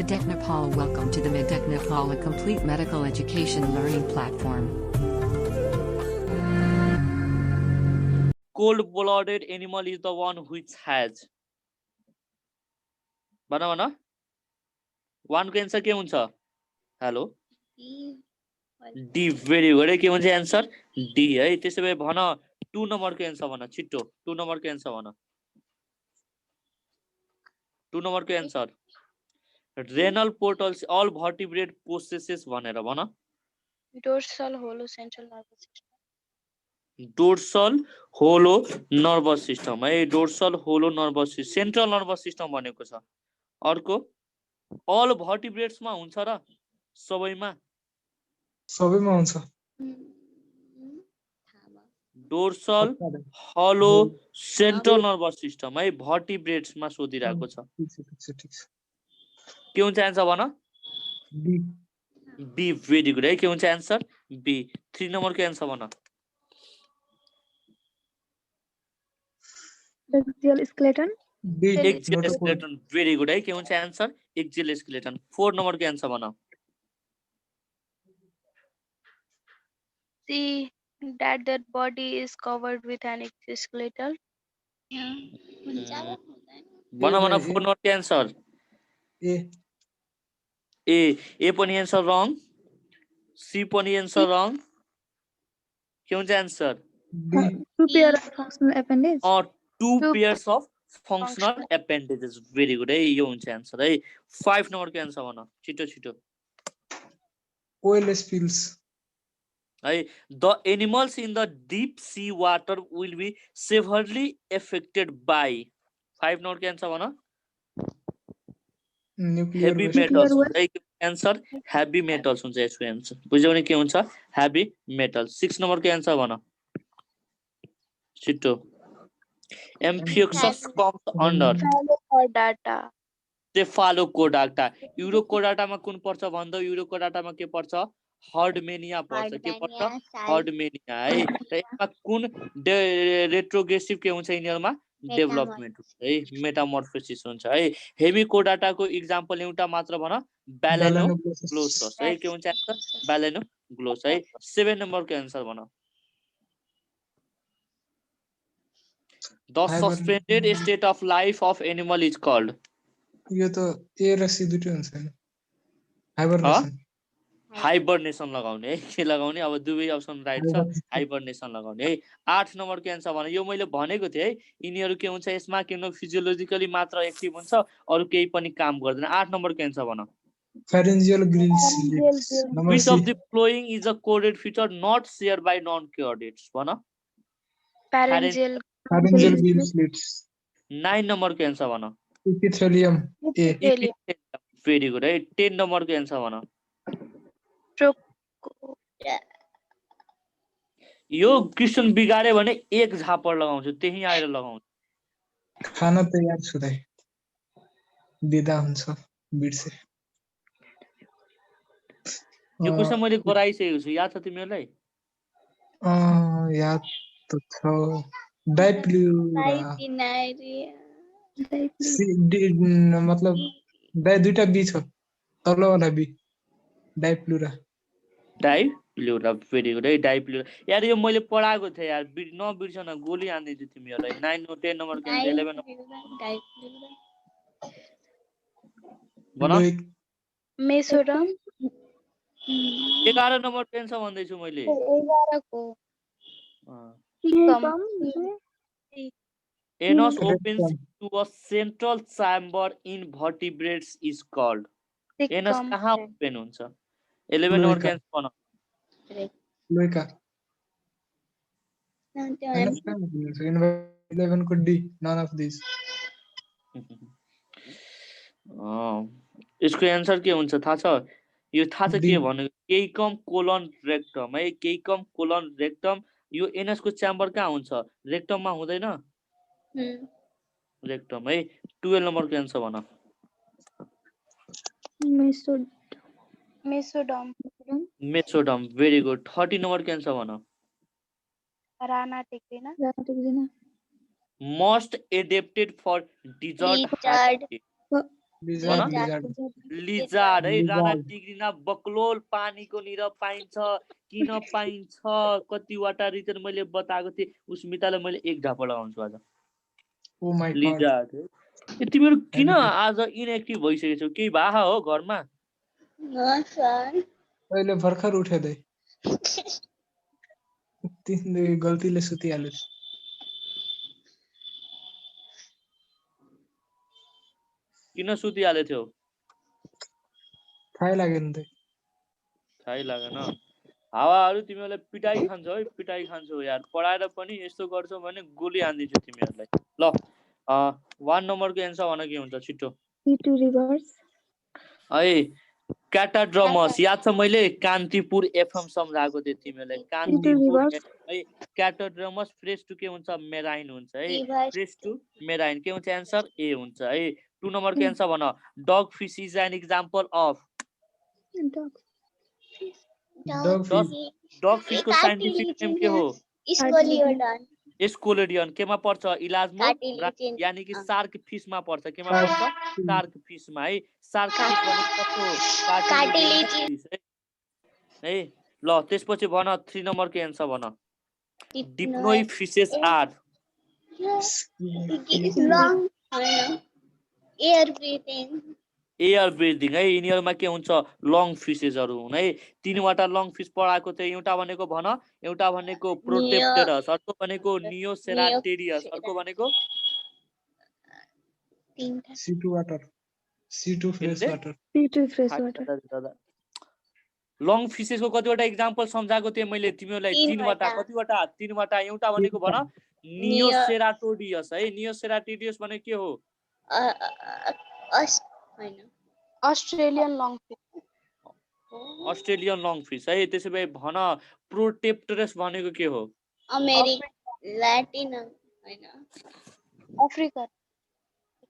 Medec Nepal. Welcome to the Medec Nepal, a complete medical education learning platform. Cold-blooded animal is the one which has. भन वानको answer के हुन्छ? Hello D very good है के हुन्छ answer D है त्यसो भए भन 2 नम्बरको एन्सर भन छिट्टो 2 नम्बरको एन्सर भन 2 नम्बरको answer renal portals all vertebrate possesses भनेर भन dorsal hollow central nervous system dorsal hollow nervous system है dorsal hollow nervous system central nervous system भनेको छ अर्को अल भर्टिब्रेट्समा हुन्छ र सबैमा हुन्छ dorsal hollow central nervous system है भर्टिब्रेट्समा सोधिरहेको छ के हुन्छ एन्सर भन बी भेरी गुड है के हुन्छ एन्सर बी 3 नम्बरको एन्सर भन axial skeleton axial skeleton very good है के हुन्छ एन्सर एक्सियल स्केलेटन 4 नम्बरको एन्सर भन see that body is covered with an exoskeletal भन 4 नम्बरको एन्सर ए पनि एन्सर रङ सी पनि एन्सर रङ के हुन्छ answer two pair of functional appendage 2 pairs of functional appendages very good है यो हुन्छ एन्सर है 5 नम्बरको एन्सर भन छिटो छिटो OLS pills है the animals in the deep sea water will be severely affected by 5 नम्बरको एन्सर भन heavy metals है एन्सर heavy metals हुन्छ यसको एन्सर बुझ्यौ नि के हुन्छ heavy metals 6 नम्बरको एन्सर भन छिटो Amphioxus comes under chordata cephalochordata यूरोकोडाटामा कुन पर्छ भन्दा यूरोकोडाटामा के पर्छ हर्डमेनिया पर्छ के पर्छ हर्डमेनिया है र यसमा कुन रेट्रोग्रेसिभ के हुन्छ यिनीहरुमा डेभलपमेन्ट हुन्छ है मेटामर्फोसिस हुन्छ है हेमिकोडाटाको एक्जाम्पल एउटा मात्र भन ब्यालेनोग्लोसस है के हुन्छ एन्सर ब्यालेनोग्लोस है 7 नम्बरको एन्सर भन The suspended state of life of animal is called यो त ए र सी दुटै हुन्छ हैन हाइबरनेसन हाइबरनेसन लगाउने है के लगाउने अब दुवै अप्सन राइट छ हाइबरनेसन लगाउने है 8 नम्बरको एन्सर भने यो मैले भनेको थिए है यिनीहरु के हुन्छ यसमा किन फिजियोलोजिकली मात्र एक्टिभ हुन्छ अरु केही पनि काम गर्दैन 8 नम्बरको एन्सर भन pharyngeal grill slits which of the following is a coded feature not shared by non-chordates भन pharyngeal grill slits 9 नम्बरको एन्सर भन epithelium a भेरी गुड है 10 नम्बरको एन्सर भन यो क्वेशन बिगाडे भने एक झापड लगाउँछु त्यही आएर लगाउँछु खाना तयार छुदाइ बिदा हुन्छ बिर्से यो क्वेशन मैले गराइसकेको छु याद छ तिमीहरुलाई याद त छ डाइप्लुरा मतलब डाइ दुईटा बी छ तल्लोवाला बी डाइप्लुरा भेरी गुड है डाइप्लुरा यार यो मैले पढाएको थिएँ यार नबिर्स न गोली हान्दिन्छु तिमीहरुलाई 9 10 नम्बर 11 भन मेसोडम 11 नम्बर टेन्सन भन्दै छु मैले 11 को Anus opens to a central chamber in vertebrates is called Anus कहाँ ओपन हुन्छ 11 नम्बर क्यान्सर भन लोइका 11 को डी नन अफ दिस यसको एन्सर के हुन्छ थाहा छ यो थाहा छ के भनेको केइकम कोलन रेक्टम है केइकम कोलन रेक्टम यो एनस को च्याम्बर कहाँ हुन्छ रेक्टममा हुँदैन रेक्टम है 12 नम्बर को एन्सर भन मेसोडम भेरी गुड 30 नम्बर को एन्सर भन Rana tigrina most adapted for desert Lizard, Lizard. lizard. Lizard है राणा Lizard. टिग्रिना बक्लोल पानीको निर पाइन्छ किन पाइन्छ कतिवटा रिजन मैले बताएको थिएँ उस्मितालाई मैले एक ढापा लगाउँछु आज Oh my god. लिजार्ड ए तिमीहरू किन Very good. आज इनएक्टिभ भइसकेछौ केही भा हो घरमा No, sir. अहिले भर्खर उठे दे तिमीले गल्तीले सुतिहाल्यो किन सुतिहाले थियौ थाहै लागेन त थाहै लागेन हावाहरू तिमीहरूलाई पिटाइ खान्छौ है पिटाइ खान्छौ यार पढाएर पनि यस्तो गर्छौ भने गोली हान्दिन्छु तिमीहरूलाई ल 1 नम्बरको एन्सर भन के हुन्छ छिटो C2 reverse. है क्याटाड्रमस याद छ मैले कान्तिपुर एफएम सम्झाएको थिएँ तिमीहरूलाई कान्तिपुर reverse. है क्याटाड्रमस फ्रेस टु के हुन्छ मेराइन हुन्छ है Reverse. फ्रेस टु मेराइन के हुन्छ एन्सर ए हुन्छ है 2 नम्बरको एन्सर भन dog fish is an example of Dog. Dog fish. Dog फिशको साइन्टिफिक नेम के हो Scoliodon. स्कोलेडियन केमा पर्छ इलाजमा Cartilaginous. यानी कि सार्क फिशमा पर्छ केमा पर्छ सार्क फिशमा है सार्क फिश भनेको कस्तो Cartilaginous. फिश है ल त्यसपछि भन 3 नम्बरको एन्सर भन Dipnoi fishes are Long. Air breathing. Air breathing है यिनीहरूमा के हुन्छ लङ फिसेसहरू हुन् है 3वटा लङ फिस पढाएको थियो एउटा भनेको भन एउटा भनेको प्रोटेप्टेरस अर्को भनेको नियोसेराटेरियस अर्को भनेको C2 water. C2 fresh water. C2 fresh water. Long फिसेसको कतिवटा एक्जाम्पल सम्झाएको थिएँ मैले तिमीहरूलाई 3वटा कतिवटा 3वटा एउटा भनेको भन नियोसेराटोडियस है नियोसेराटोडियस भनेको के हो Australian longfish. Australian lungfish है त्यसो भए भन प्रोटेप्टेरस भनेको के हो Latin. Africa.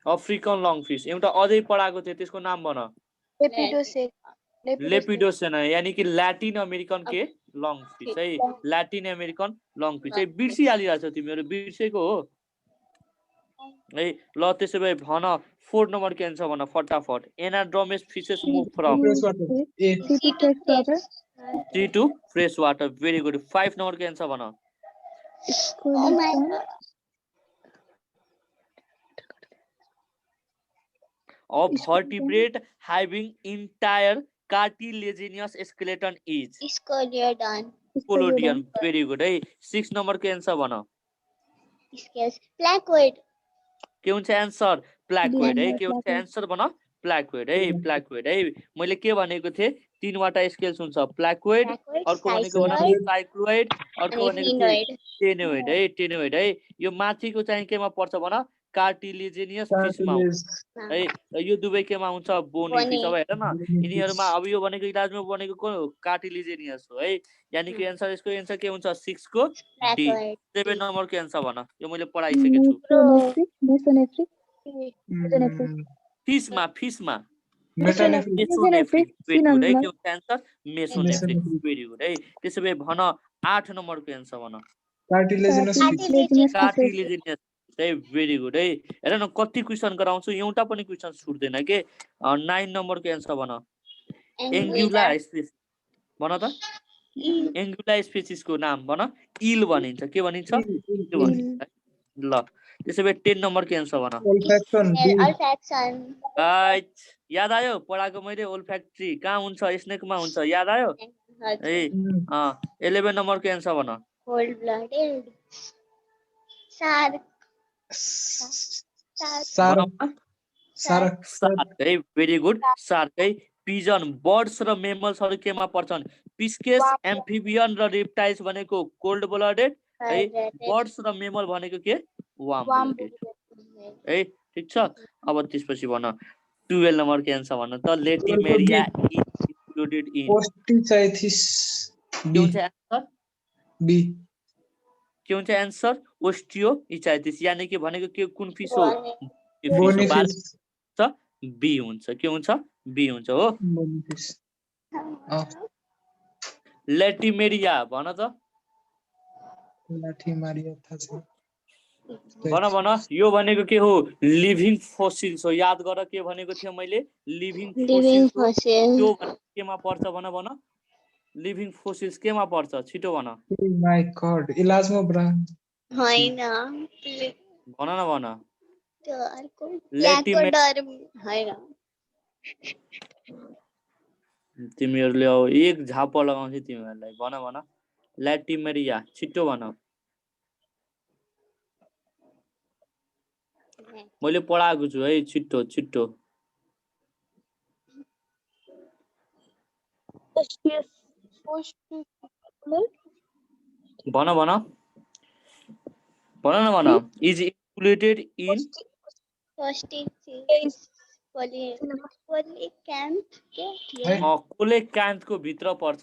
African lungfish एउटा अझै पढाएको थियो त्यसको नाम भन लेपिडोसेना यानी कि ल्याटिन अमेरिकन के लङ फिस है ल्याटिन अमेरिकन लङ फिस है बिर्सिहालिरहेको छ तिमीहरू बिर्सेको हो है ल त्यसो भए भन 4 नम्बरको एन्सर भन फटाफट anadromous fishes move from Fresh water. A. C2 fresh water. C two fresh water very good 5 नम्बरको एन्सर भन Scoliodon. A vertebrate having entire cartilaginous skeleton is Scoliodon. Scolidion very good है 6 नम्बरको एन्सर भन Placoid. के हुन्छ answer प्लाकोइड है के हुन्छ एन्सर भन प्लाकोइड है प्लाकोइड है मैले के भनेको थिएँ 3वटा स्केल्स हुन्छ प्लाकोइड अर्को भनेको भन साइक्लोइड अर्को भनेको टेनोइड है टेनोइड है यो माथिको चाहिँ केमा पर्छ भन कार्टिलेजिनियस फिशमा है यो दुवै केमा हुन्छ बोनी फिश अब हेर न यिनीहरुमा अब यो भनेको इलाजमा बनेको को कार्टिलेजिनियस हो है यानी कि एन्सर यसको एन्सर के हुन्छ 6 को डी 7 नम्बरको एन्सर भन यो मैले पढाइसकेको छु फिशमा फिशमा मेसोनेफ्रिक भेरी गुड है के हुन्छ एन्सर मेसोनेफ्रिक भेरी गुड है त्यसो भए भन 8 नम्बरको एन्सर भन Cartilaginous fish. कार्टिलेजिनियस है भेरी गुड है हेर न कति क्वेशन गराउँछु एउटा पनि क्वेशन छुट्दैन के 9 नम्बरको एन्सर भन एंगुला स्पेसिस भन त एंगुला स्पेसिसको नाम भन इल भनिन्छ के भनिन्छ इल भनिन्छ ल त्यसो भए 10 नम्बरको एन्सर भन Olfaction. B. Olfaction. राइट याद आयो पढाएको मैले ओल्फ्याक्ट्री कहाँ हुन्छ स्नेकमा हुन्छ याद आयो है 11 नम्बरको एन्सर भन Cold blooded. Shark. Sark. Shark है भेरी गुड शार्क है पिजन बर्ड्स र मेमल्सहरु केमा पर्छन् पिस्केस एम्फिबियन र रेप्टाइल्स भनेको कोल्ड ब्लडेड है बर्ड्स र मेमल भनेको के वार्म ब्लडेड है ठीक छ अब त्यसपछि भन 12 नम्बरको एन्सर भन त लेटिमेरिया इन्क्लुडेड इन Osteichthys. के हुन्छ एन्सर B. के हुन्छ एन्सर ओस्टियो इचाइथिस यानी कि भनेको के कुन फिश हो Bony fish. बी हुन्छ के हुन्छ बी हुन्छ हो Bony fish. लेटिमेरिया भन त Latimeria थाहा छैन. भन भन यो भनेको के हो लिभिङ फोसिल्स हो याद गर के भनेको थियो मैले लिभिङ लिभिङ फोसिल्स हो फसिल त्यो भनेको केमा पर्छ भन भन लिभिङ फोसिल्स केमा पर्छ छिटो भन माय गॉड इलाजमा ब्रान्ड होइन भन न भन त्यो अर्को Latimer- प्लाकोडर्म होइन तिमीहरूले अब एक झापा लगाउँछ तिमीहरूलाई भन भन ल्याटिमेरिया छिटो भन मैले पढाएको छु है छिटो छिटो भन भन भन न भन इज इन्क्लुडेड इन कोलेक्यान्थको भित्र पर्छ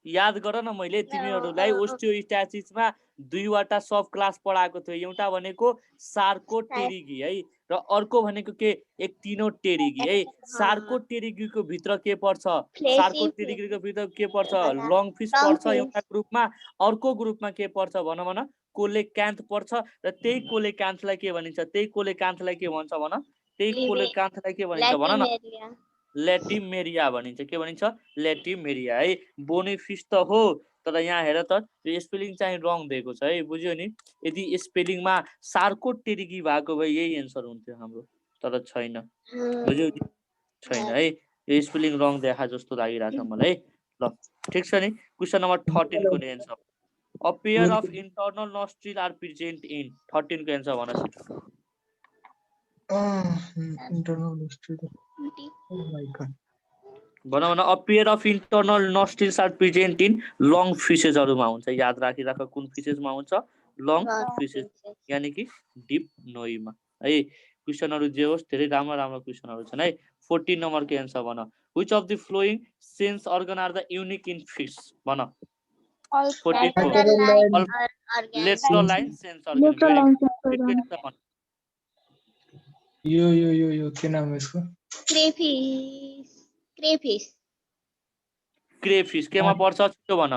याद गर न मैले तिमीहरूलाई ओस्टियोस्ट्यासिसमा दुईवटा सब क्लास पढाएको थियो एउटा भनेको सार्कोटेरिगी है र अर्को भनेको के एक्टिनोटेरिगी है सार्कोटेरिगीको भित्र के पर्छ सार्कोटेरिगीको भित्र के पर्छ लङ फिस पर्छ एउटा ग्रुपमा अर्को ग्रुपमा के पर्छ भन भन कोलेक्यान्थ पर्छ र त्यही कोलेक्यान्थलाई के भनिन्छ त्यही कोलेक्यान्थलाई के भन्छ भन त्यही कोलेक्यान्थलाई के भनिन्छ भन न ल्याटिमेरिया भनिन्छ के भनिन्छ ल्याटिमेरिया है बोनिफिस त हो तर यहाँ हेर त यो स्पेलिङ चाहिँ रङ दिएको छ है बुझ्यो नि यदि स्पेलिङमा सार्कोटेरिगी भएको भए यही एन्सर हुन्थ्यो हाम्रो तर छैन बुझ्यो नि छैन है यो स्पेलिङ रङ देखा जस्तो लागिरहेछ मलाई है ल ठिक छ नि क्वेशन नम्बर 13 को answer appear of internal nostril are present in 13 को एन्सर भन internal nostril oh my god भन भन appear of internal nostrils are present in long fishes हरूमा हुन्छ याद राखिराख कुन फिशेसमा हुन्छ long fishes यानी कि डीप नोइमा है क्वेशनहरु जे होस् धेरै राम्रो राम्रो क्वेशनहरु छन् है 14 नम्बरको एन्सर भन which of the following sense organ are the unique in fish भन 44 lateral line sense organ यो के नाम है इसको क्रेफिस केमा पर्छ छिटो भन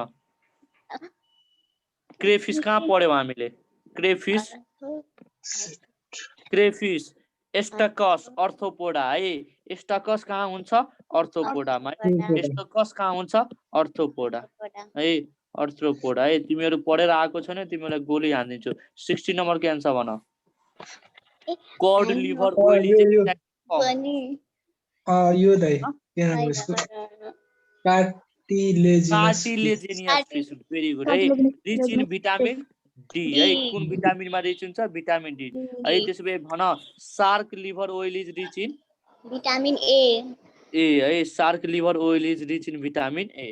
क्रेफिस कहाँ पढ्यौ हामीले क्रेफिस एस्टाकस अर्थोपोडा है एस्टाकस कहाँ हुन्छ अर्थोपोडामा एस्टाकस कहाँ हुन्छ अर्थोपोडा है अर्थोपोडा है तिमीहरु पढेर आएको छैन तिमीलाई गोली हान्दिन्छु 16 नम्बरको एन्सर भन कॉड लिभर ओइली यो दाइ के नाम यसको कार्टिलेजिनियस फिश भेरी गुड है रिच इन भिटामिन डी है कुन भिटामिनमा रिच हुन्छ भिटामिन डी है त्यसैले भन shark liver oil is rich in vitamin A है shark liver oil is rich in vitamin A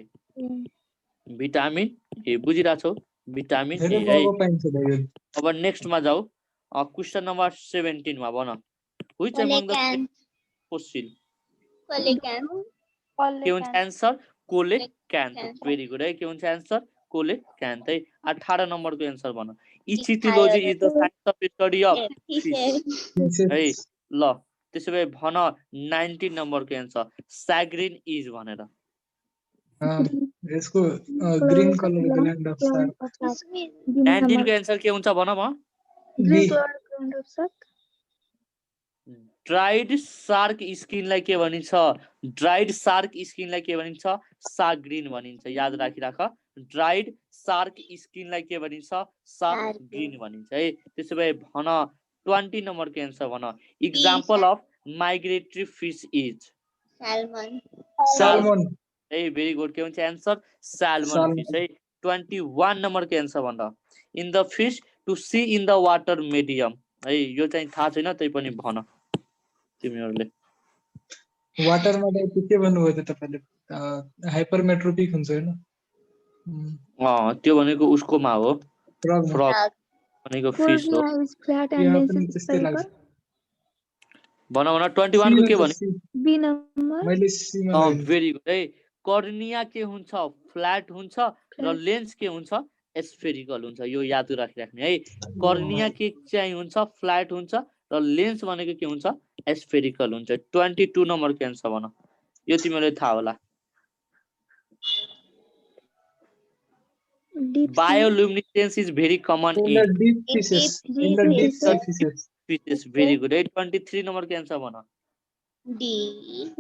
बुझिरा छौ भिटामिन ए है अब नेक्स्ट मा जाऊ क्वेशन नम्बर 17 मा भन व्हिच अमंग द फोसिल के हुन्छ आन्सर कोलेक्यान्थ भेरी गुड है के हुन्छ आन्सर कोलेक्यान्थ है 18 नम्बरको एन्सर भन ichthyology is the science of study of fish है ल त्यसैले भन 19 नम्बरको एन्सर सैग्रिन इज भनेर यसको green colour gland of shark 19 को एन्सर के हुन्छ भन म ड्राइड शार्क स्किनलाई के भनिन्छ ड्राइड शार्क स्किनलाई के भनिन्छ साग्रिन भनिन्छ याद राखिराख ड्राइड शार्क स्किनलाई के भनिन्छ साग्रिन भनिन्छ है त्यसैले भन 20 नम्बरको एन्सर भन example of migratory fish is salmon है भेरी गुड के हुन्छ आन्सर सैल्मन फिश है 21 नम्बरको एन्सर भन in the fish to see in the water medium है यो चाहिँ थाहा छैन तै पनि भन तिमीहरुले वाटरमा त के भन्नुभयो त तपाईले हाइपरमेट्रोपिक हुन्छ हैन त्यो भनेको उसकोमा हो फ्रग भनेको फिश हो भन भन 21 को के भने बी नम्बर मैले सीमा भेरी गुड है कर्निया के हुन्छ फ्ल्याट हुन्छ र लेन्स के हुन्छ स्फेरिकल हुन्छ यो याद राखिराख्ने है कर्निया के चाहिँ हुन्छ फ्ल्याट हुन्छ र लेन्स भनेको के हुन्छ स्फेरिकल हुन्छ 22 नम्बरको एन्सर भन यो तिमीलाई थाहा होला Deep sea. Bioluminescence is very common In in the deep In fishes. deep In the deep sea fishes. fishes. fishes. Very good. 23 number के आंसर बना. D.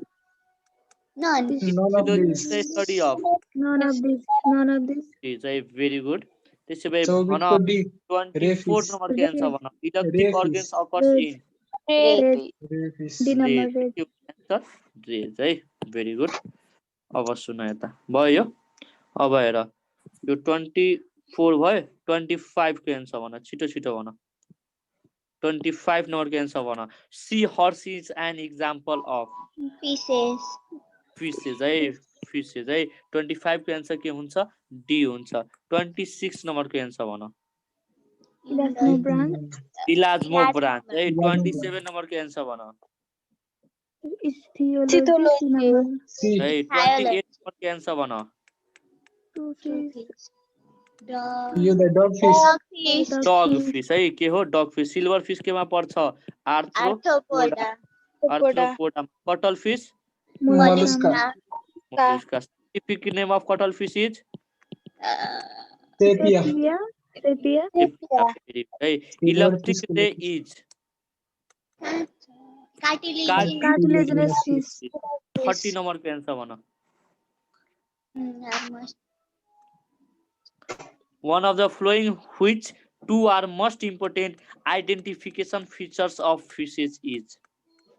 None. None of these. The study of None of these. None of these. is very good. त्यसै भए So we भन could D. 24 Ray number के answer fish. बना. Electric Ray organs fish. occurs Rays. in Ray. Ray fish. D number rays. rays. के answer rays है. Very good. अब सुन यता. भयो. अब हेर. यो 24 भयो. 25 के आंसर बना. छिटो छिटो बना. 25 number के आंसर बना. Sea horse is an example of Fishes. fishes है. Fishes है. 25 के आंसर के हुन्छ D हुन्छ. 26 number के आंसर बना. Elasmo branch. इलाजमो ब्रांच है. Elasmo 27 number के आंसर बना. Ichthyology. C number. C. है. 28 number के आंसर बना. Two Two fish. fish. Dog. You the dog fish. Dog fish. Dug fish है. के हो डग फिश. सिल्भर फिश केमा पर्छ? Arthropoda. Arthropoda. Cuttle fish. Mollusca. Mollusca. Scientific name of cuttle fish is Sepia. Sepia. Sepia. है. Electric ray is Cartilaginous fish. 30 number के answer बना. One of the following which two are most important identification features of fishes is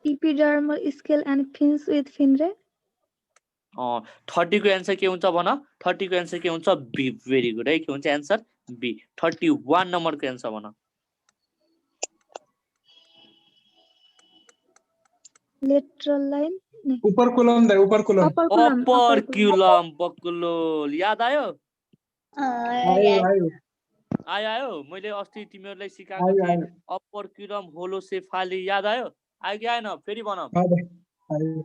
Epidermal scale and fins with fin ray. 30 को answer के हुन्छ भन. 30 को answer के हुन्छ बी. भेरी गुड है. के हुन्छ आन्सर बी. 31 नम्बर को आन्सर भन. Lateral line. Operculum the operculum. Upper अपरक्युलम बकुलोल. याद आयो? आयो. आयो. मैले अस्ति तिमीहरुलाई सिकाएको थिएँ. अपरक्युलम होलोसेफाली याद आयो? आयो कि आएन? फेरि भन. आयो.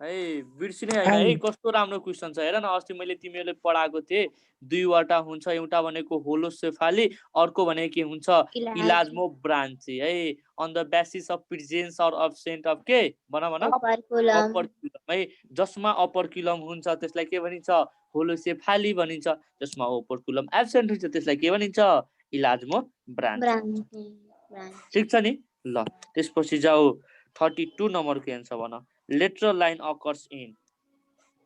है बिर्सिने हैन है. कस्तो राम्रो क्वेशन छ हेर न. अस्ति मैले तिमीहरुले पढाएको थिए. दुईवटा हुन्छ. एउटा भनेको होलोसेफाली, अर्को भने के हुन्छ इलाजमो ब्रान्च है. On the basis of presence or absent of के भन भन अपरक्युलम है. जसमा अपरक्युलम हुन्छ त्यसलाई के भनिन्छ? होलोसेफाली भनिन्छ. जसमा अपरक्युलम एब्सेन्ट हुन्छ त्यसलाई के भनिन्छ? इलाजमो ब्रान्च. ठीक छ नि. ल त्यसपछि जाऊ 32 नम्बर को आन्सर भन. Lateral line occurs in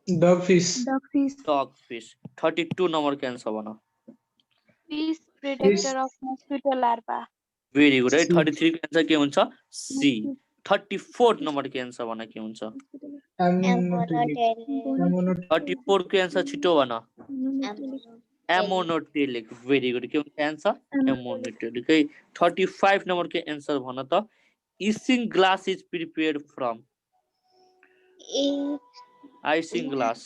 Dog fish. Dog fish. dog fish. 32 number के आंसर बना. Fish predator of mosquito larva. Very good है. 33 के आंसर के हुन्छ C. 34 number के आंसर बना के हुन्छ. 34 के आंसर छिटो बना. Ammonotelic. Very good. के हुन्छ आंसर? Ammonotelic है. 35 number के आंसर भन त. Isinglass is prepared from isinglass.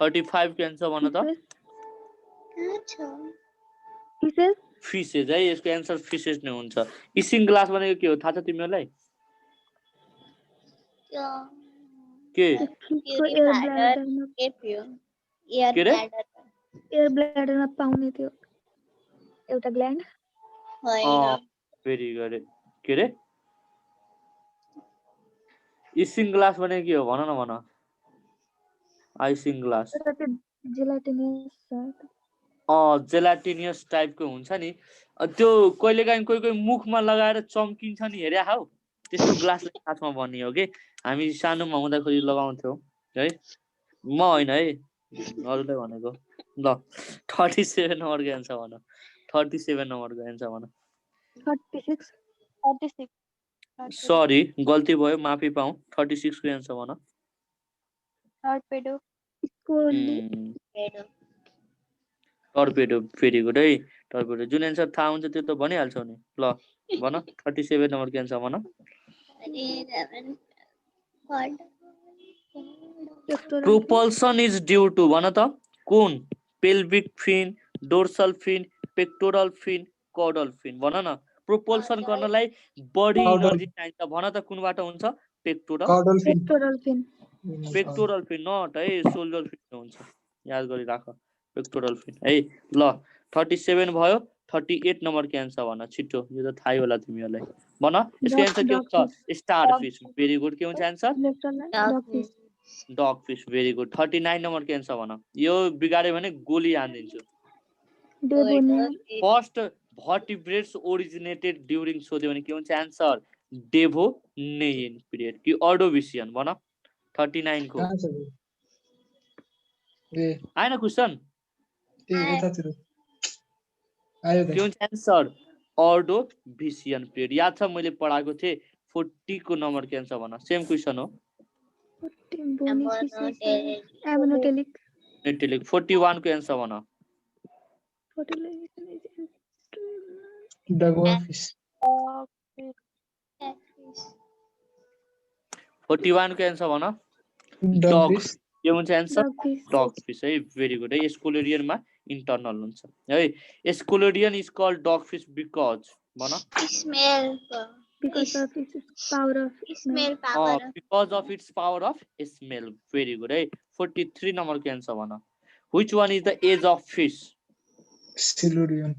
35 के आंसर भन त. Fishes. फिशेस है. यसको आन्सर फिशेस नै हुन्छ. isinglass भनेको के हो थाहा छ तिमीहरुलाई? के Air bladder मा पाउने त्यो एउटा ग्ल्यान्ड. Very good. के रे isinglass भनेको के हो भन न भन. isinglass जेलाटिनियस टाइपको हुन्छ नि. त्यो कहिलेकाहीँ कोही कोही मुखमा लगाएर चम्किन्छ नि हेर्या हौ. त्यस्तो ग्लासलाई खासमा भन्ने हो के. हामी सानोमा हुँदाखेरि लगाउँथ्यौ है. म हैन है. अरूले भनेको. ल 37 नम्बर को आन्सर भन. 37 नम्बर को आन्सर भन. 36. सरी गल्ती भयो. माफी पाऊ. 36 को आन्सर भन. Torpedo. टर्पेडो. भेरी गुड है. टर्पेडो जुन आन्सर थाहा हुन्छ त्यो त भनिहाल्छौ नि. ल भन. 37 नम्बर को आन्सर भन. प्रोपल्सन इज ड्यू टु भन त. कुन? पेल्भिक फिन, डोर्सल फिन, पेक्टोरल फिन, कॉडल फिन. भन न. प्रोपल्सन गर्नलाई बडी एनर्जी चाहिन्छ. भन त कुनबाट हुन्छ? पेक्टोरल फिन. पेक्टोरल फिन नट है. सोल्जर फिन हुन्छ. याद गरी राख. पेक्टोरल फिन है. ल 37 भयो. 38 नम्बर के आन्सर भन. छिटो. यो त थाहै होला तिमीहरुलाई. भन. यसको आन्सर के हुन्छ? Star fish. Very good. के हुन्छ आन्सर? डग फिश भेरी गुड 39 नम्बरको एन्सर भन यो बिगाड्यो भने गोली हानिदिन्छु डेभोनियन फर्स्ट भर्टिब्रेट्स ओरिजिनेटेड ड्युरिङ सोध्यो भने के हुन्छ एन्सर डेभोनियन पिरियड कि अर्डोभिसियन भन 39 को कहाँ छ ए आएन क्वेसन ए यतातिर आयो के त हुन्छ एन्सर अर्डोभिसियन पिरियड याद छ मैले पढाएको थिएँ 40 को नम्बरको एन्सर भन सेम क्वेसन हो बोनी फिशेस एमोनोटेलिक नेटेलिक 41 को एन्सर भन डगवा फिश 41 को एन्सर भन डग डग फिश के हुन्छ एन्सर डग फिश है भेरी गुड है स्कोलोडियनमा इन्टर्नल हुन्छ है Scoliodon is called dog fish because भन Smell. because of its power of Smell power. Because of its power of smell very good है 43 नम्बरको एन्सर भन which one is the age of fish Silurian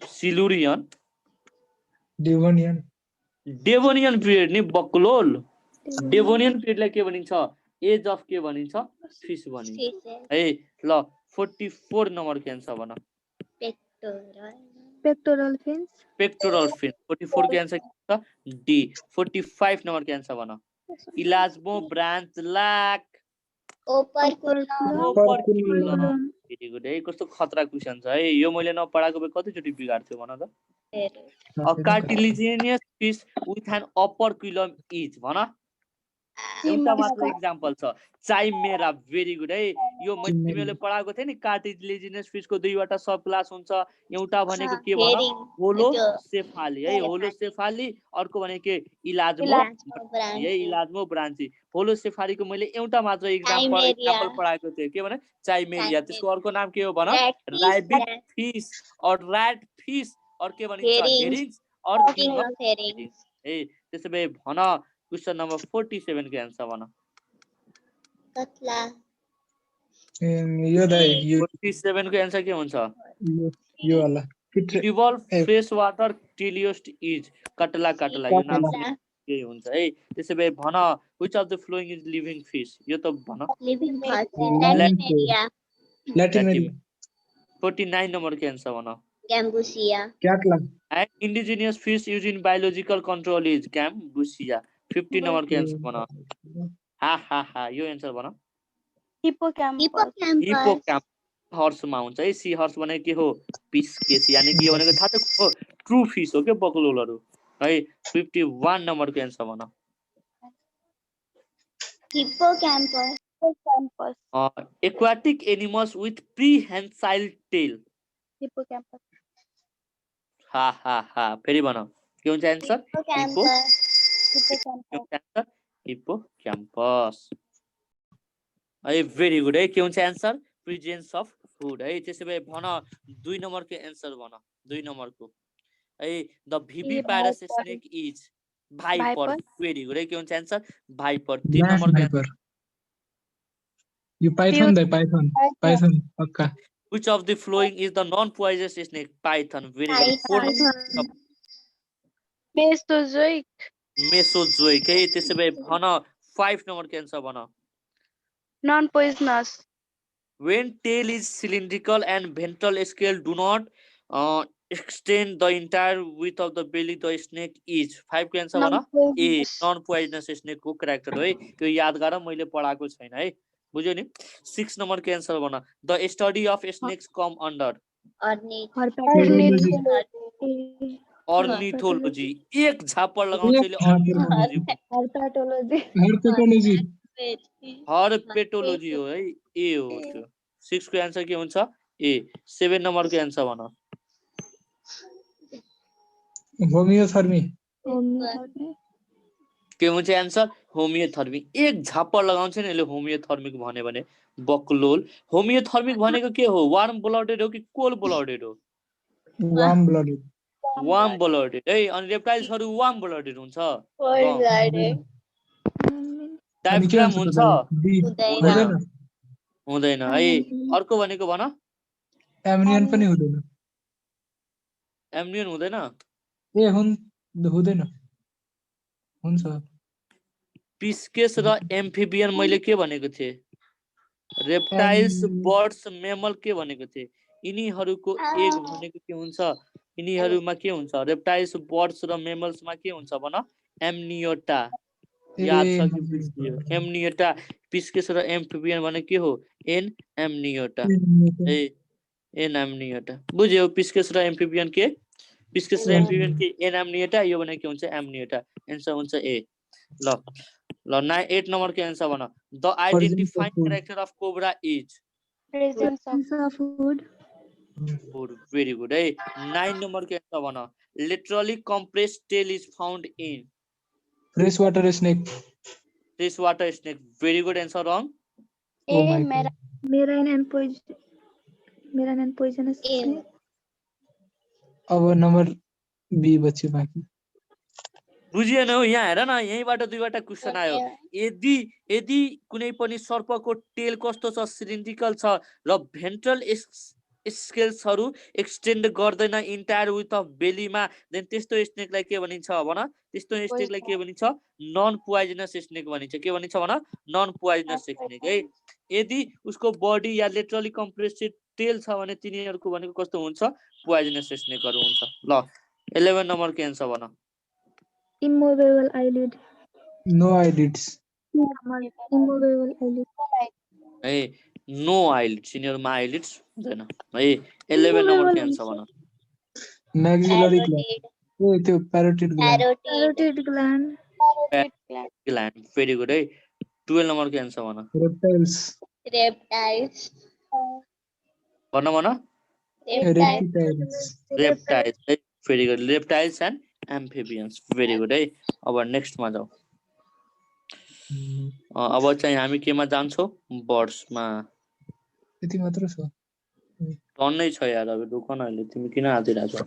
Silurian Devonian Devonian period नि बक्लोल डेभोनियन पिरियडलाई के भनिन्छ age of के भनिन्छ fish भनिन्छ Fishes. है ल 44 नम्बरको एन्सर भन Pectoral. pectoral fins पेक्टोरल फिन 44 को एन्सर के हुन्छ डी 45 नम्बरको एन्सर भन elasmobranch lack Operculum. operculum very good है कस्तो खतरा क्वेसन छ है यो मैले नपढाएको भए कतिचोटि बिगार्थ्यो भन त a cartilaginous fish with an operculum is भन एउटा मात्र एक्जाम्पल छ चाइमेरा भेरी गुड है यो मैले तिमीले पढाएको थिए नि कार्टिलेजिनियस फिशको दुईवटा सब क्लास हुन्छ एउटा भनेको के भन Herring. होलोसेफाली है होलोसेफाली अर्को भनेको के इलाजमो है इलाजमो ब्रान्ची होलोसेफालीको मैले एउटा मात्र एक्जाम्पल पढाएको थिएँ के भने चाइमेरिया त्यसको अर्को नाम के हो भन राबिट फिश और ऱ्याट फिश और के भनिन्छ हेरिङ्स और King of herrings. है त्यसो भए भन क्वेसन नम्बर 47 को एन्सर भन Katla. यो दाइ यो 47 को एन्सर के हुन्छ यो वाला tribal fresh water teleost is Catla Catla यो नाम के हुन्छ है त्यसो भए भन which of the following is living fish यो त भन Living Latimeria. ल्याटिमेरिया 49 नम्बर को एन्सर भन Gambusia. Catla and indigenous fish use in biological control is Gambusia 50 number को एन्सर भन हा यो एन्सर भन हिप्पोक्याम्पस Hippocampus. हिप्पोक्याम्पस हर्समा हुन्छ है सी हर्स भनेको के हो फिश केस यानी कि यो भनेको थाहा छ ट्रु फिश हो के बक्लोलहरु है 51 नम्बर को एन्सर भन Hippocampus. Hippocampus aquatic animals with prehensile tail Hippocampus हा फेरि भन के हुन्छ एन्सर Hippocampus. हिप्पोक्याम्पस हिप्पोक्याम्पस है भेरी गुड है के हुन्छ एन्सर प्रेजेन्स अफ फुड है त्यसो भए भन 2 नम्बरको एन्सर भन 2 नम्बरको है the viviparous snake is viper very good है के हुन्छ एन्सर भाइपर 3 नम्बरको यो पाइथन दाइ पाइथन पक्का which of the following is the non poisonous snake python very good mesozoic mesozoic है त्यसो भए भन 5 नम्बरको एन्सर भन non poisonous when tail is cylindrical and ventral scale do not extend the entire width of the belly the snake is 5 को answer भन ए non poisonous snake को character हो है त्यो याद गर मैले पढाएको छैन है बुझ्यौ नि 6 नम्बर को एन्सर भन the study of snakes come under ornithology एक झापड लगाउँछले हर्पेटोलोजी हर्पेटोलोजी हो है ए हो त्यो 6 को एन्सर के हुन्छ ए 7 नम्बर को एन्सर भन होमियोथर्मी के हुन्छ एन्सर होमियोथर्मी एक झापड लगाउँछ नि यसले होमियोथर्मिक भन्यो भने बक्लोल होमियोथर्मिक भनेको के हो वार्म ब्लडेड हो कि कोल्ड ब्लडेड हो वार्म ब्लडेड है अनि रेप्टाइल्सहरु वार्म ब्लडेड हुन्छ डायफ्राम हुन्छ हुँदैन है अर्को भनेको भन एम्नियन पनि हुँदैन एम्नियन हुँदैन ए हुँदैन हुन्छ पिस्केस र एम्फिबियन मैले के भनेको थिएँ? रेप्टाइल्स, बर्ड्स, मेमल के भनेको थिएँ? यिनीहरूको एग भनेको के हुन्छ? यिनीहरूमा के हुन्छ? रेप्टाइल्स, बर्ड्स र मेमल्समा के हुन्छ भन? एम्नियोटा। याद छ कि बिर्सियो? एम्नियोटा। पिस्केस र एम्फिबियन भने के हो? एम्नियोटा। एन एम्नियोटा। बुझ्यौ? पिस्केस र एम्फिबियन के? पिस्केस र एम्फिबियन के एम्नियोटा, यो भने के हुन्छ? एम्नियोटा। एन्सर हुन्छ ए। ल ल 8 नम्बर के आन्सर भन। The identifying character of cobra is Presence of Presence of food. Good, very good है। 9 नम्बर के आन्सर भन। Literally compressed tail is found in fresh water snake. Fresh water snake. Very good answer wrong. Oh my A. God. Marine and poisonous A. snake. अब number be बच्यो बाँकी। बुझिएन हौ, यहाँ हेर न, यहीँबाट दुईवटा क्वेसन आयो। यदि यदि कुनै पनि सर्पको टेल कस्तो छ? सिलिन्ड्रिकल छ र भेन्ट्रल स्केल्सहरू एक्सटेन्ड गर्दैन इन्टायर विथ अफ बेलीमा, देन त्यस्तो स्नेकलाई के भनिन्छ भन? त्यस्तो स्नेकलाई के भनिन्छ? नन पोइजनस स्नेक भनिन्छ। के भनिन्छ भन? नन पोइजनस स्नेक है। यदि उसको बडी या लिटरली कम्प्रेस्ड टेल छ भने तिनीहरूको भनेको कस्तो हुन्छ? पोइजनस स्नेकहरू हुन्छ। ल 11 नम्बर के आन्सर भन। Immovable eyelid. No eyelids. Immovable eyelid. है नो आइलिड्स, यिनीहरूमा आइलिड्स हुँदैन है। 11 नम्बर के आन्सर भन। Maxillary gland. ए त्यो parotid gland. Parotid gland. parotid gland. Gland. Very good है। 12 नम्बर के आन्सर भन। रेप्टाइल्स। Reptiles. भन भन। Reptiles. रेप्टाइल्स है। Very good. Reptiles and amphibians. Very good है। अब नेक्स्टमा जाऊ। अब चाहिँ हामी केमा जान्छौँ? बर्ड्समा। यति मात्र छ। टन्नै छ यार, अब दुःख न अहिले, तिमी किन आदिरहेछौ?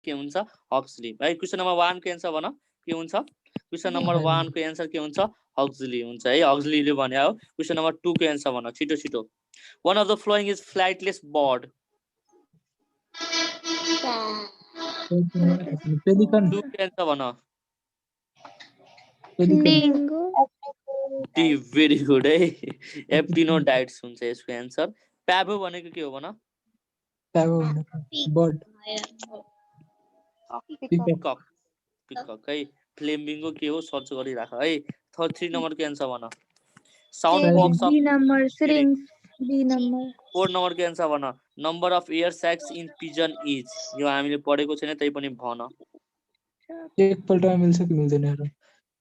के हुन्छ? हक्सली है। क्वेसन नम्बर 1 को एन्सर भन। के हुन्छ? क्वेसन नम्बर 1 को एन्सर के हुन्छ? हक्सली हुन्छ है। हक्सलीले भन्या हो। क्वेसन नम्बर 2 को एन्सर भन छिटो छिटो। One of the following is flightless bird. Pelican. 2 को एन्सर भन। Flamingo. डी। भेरी गुड है। एप्टिनोडाइट्स हुन्छ यसको एन्सर। प्याभो भनेको के हो भन? बर्ड। पिकक। पिकक है। फ्लेमिंगो के हो? सर्च गरिराख है। 3 नम्बर के एन्सर भन। Sound box B of. number. Syringe. B number. 4 number के एन्सर भन। Number of air sacs in pigeon is. यो हामीले पढेको छैन, तै पनि भन। एकपल्टमा मिल्छ कि मिल्दैन हेर।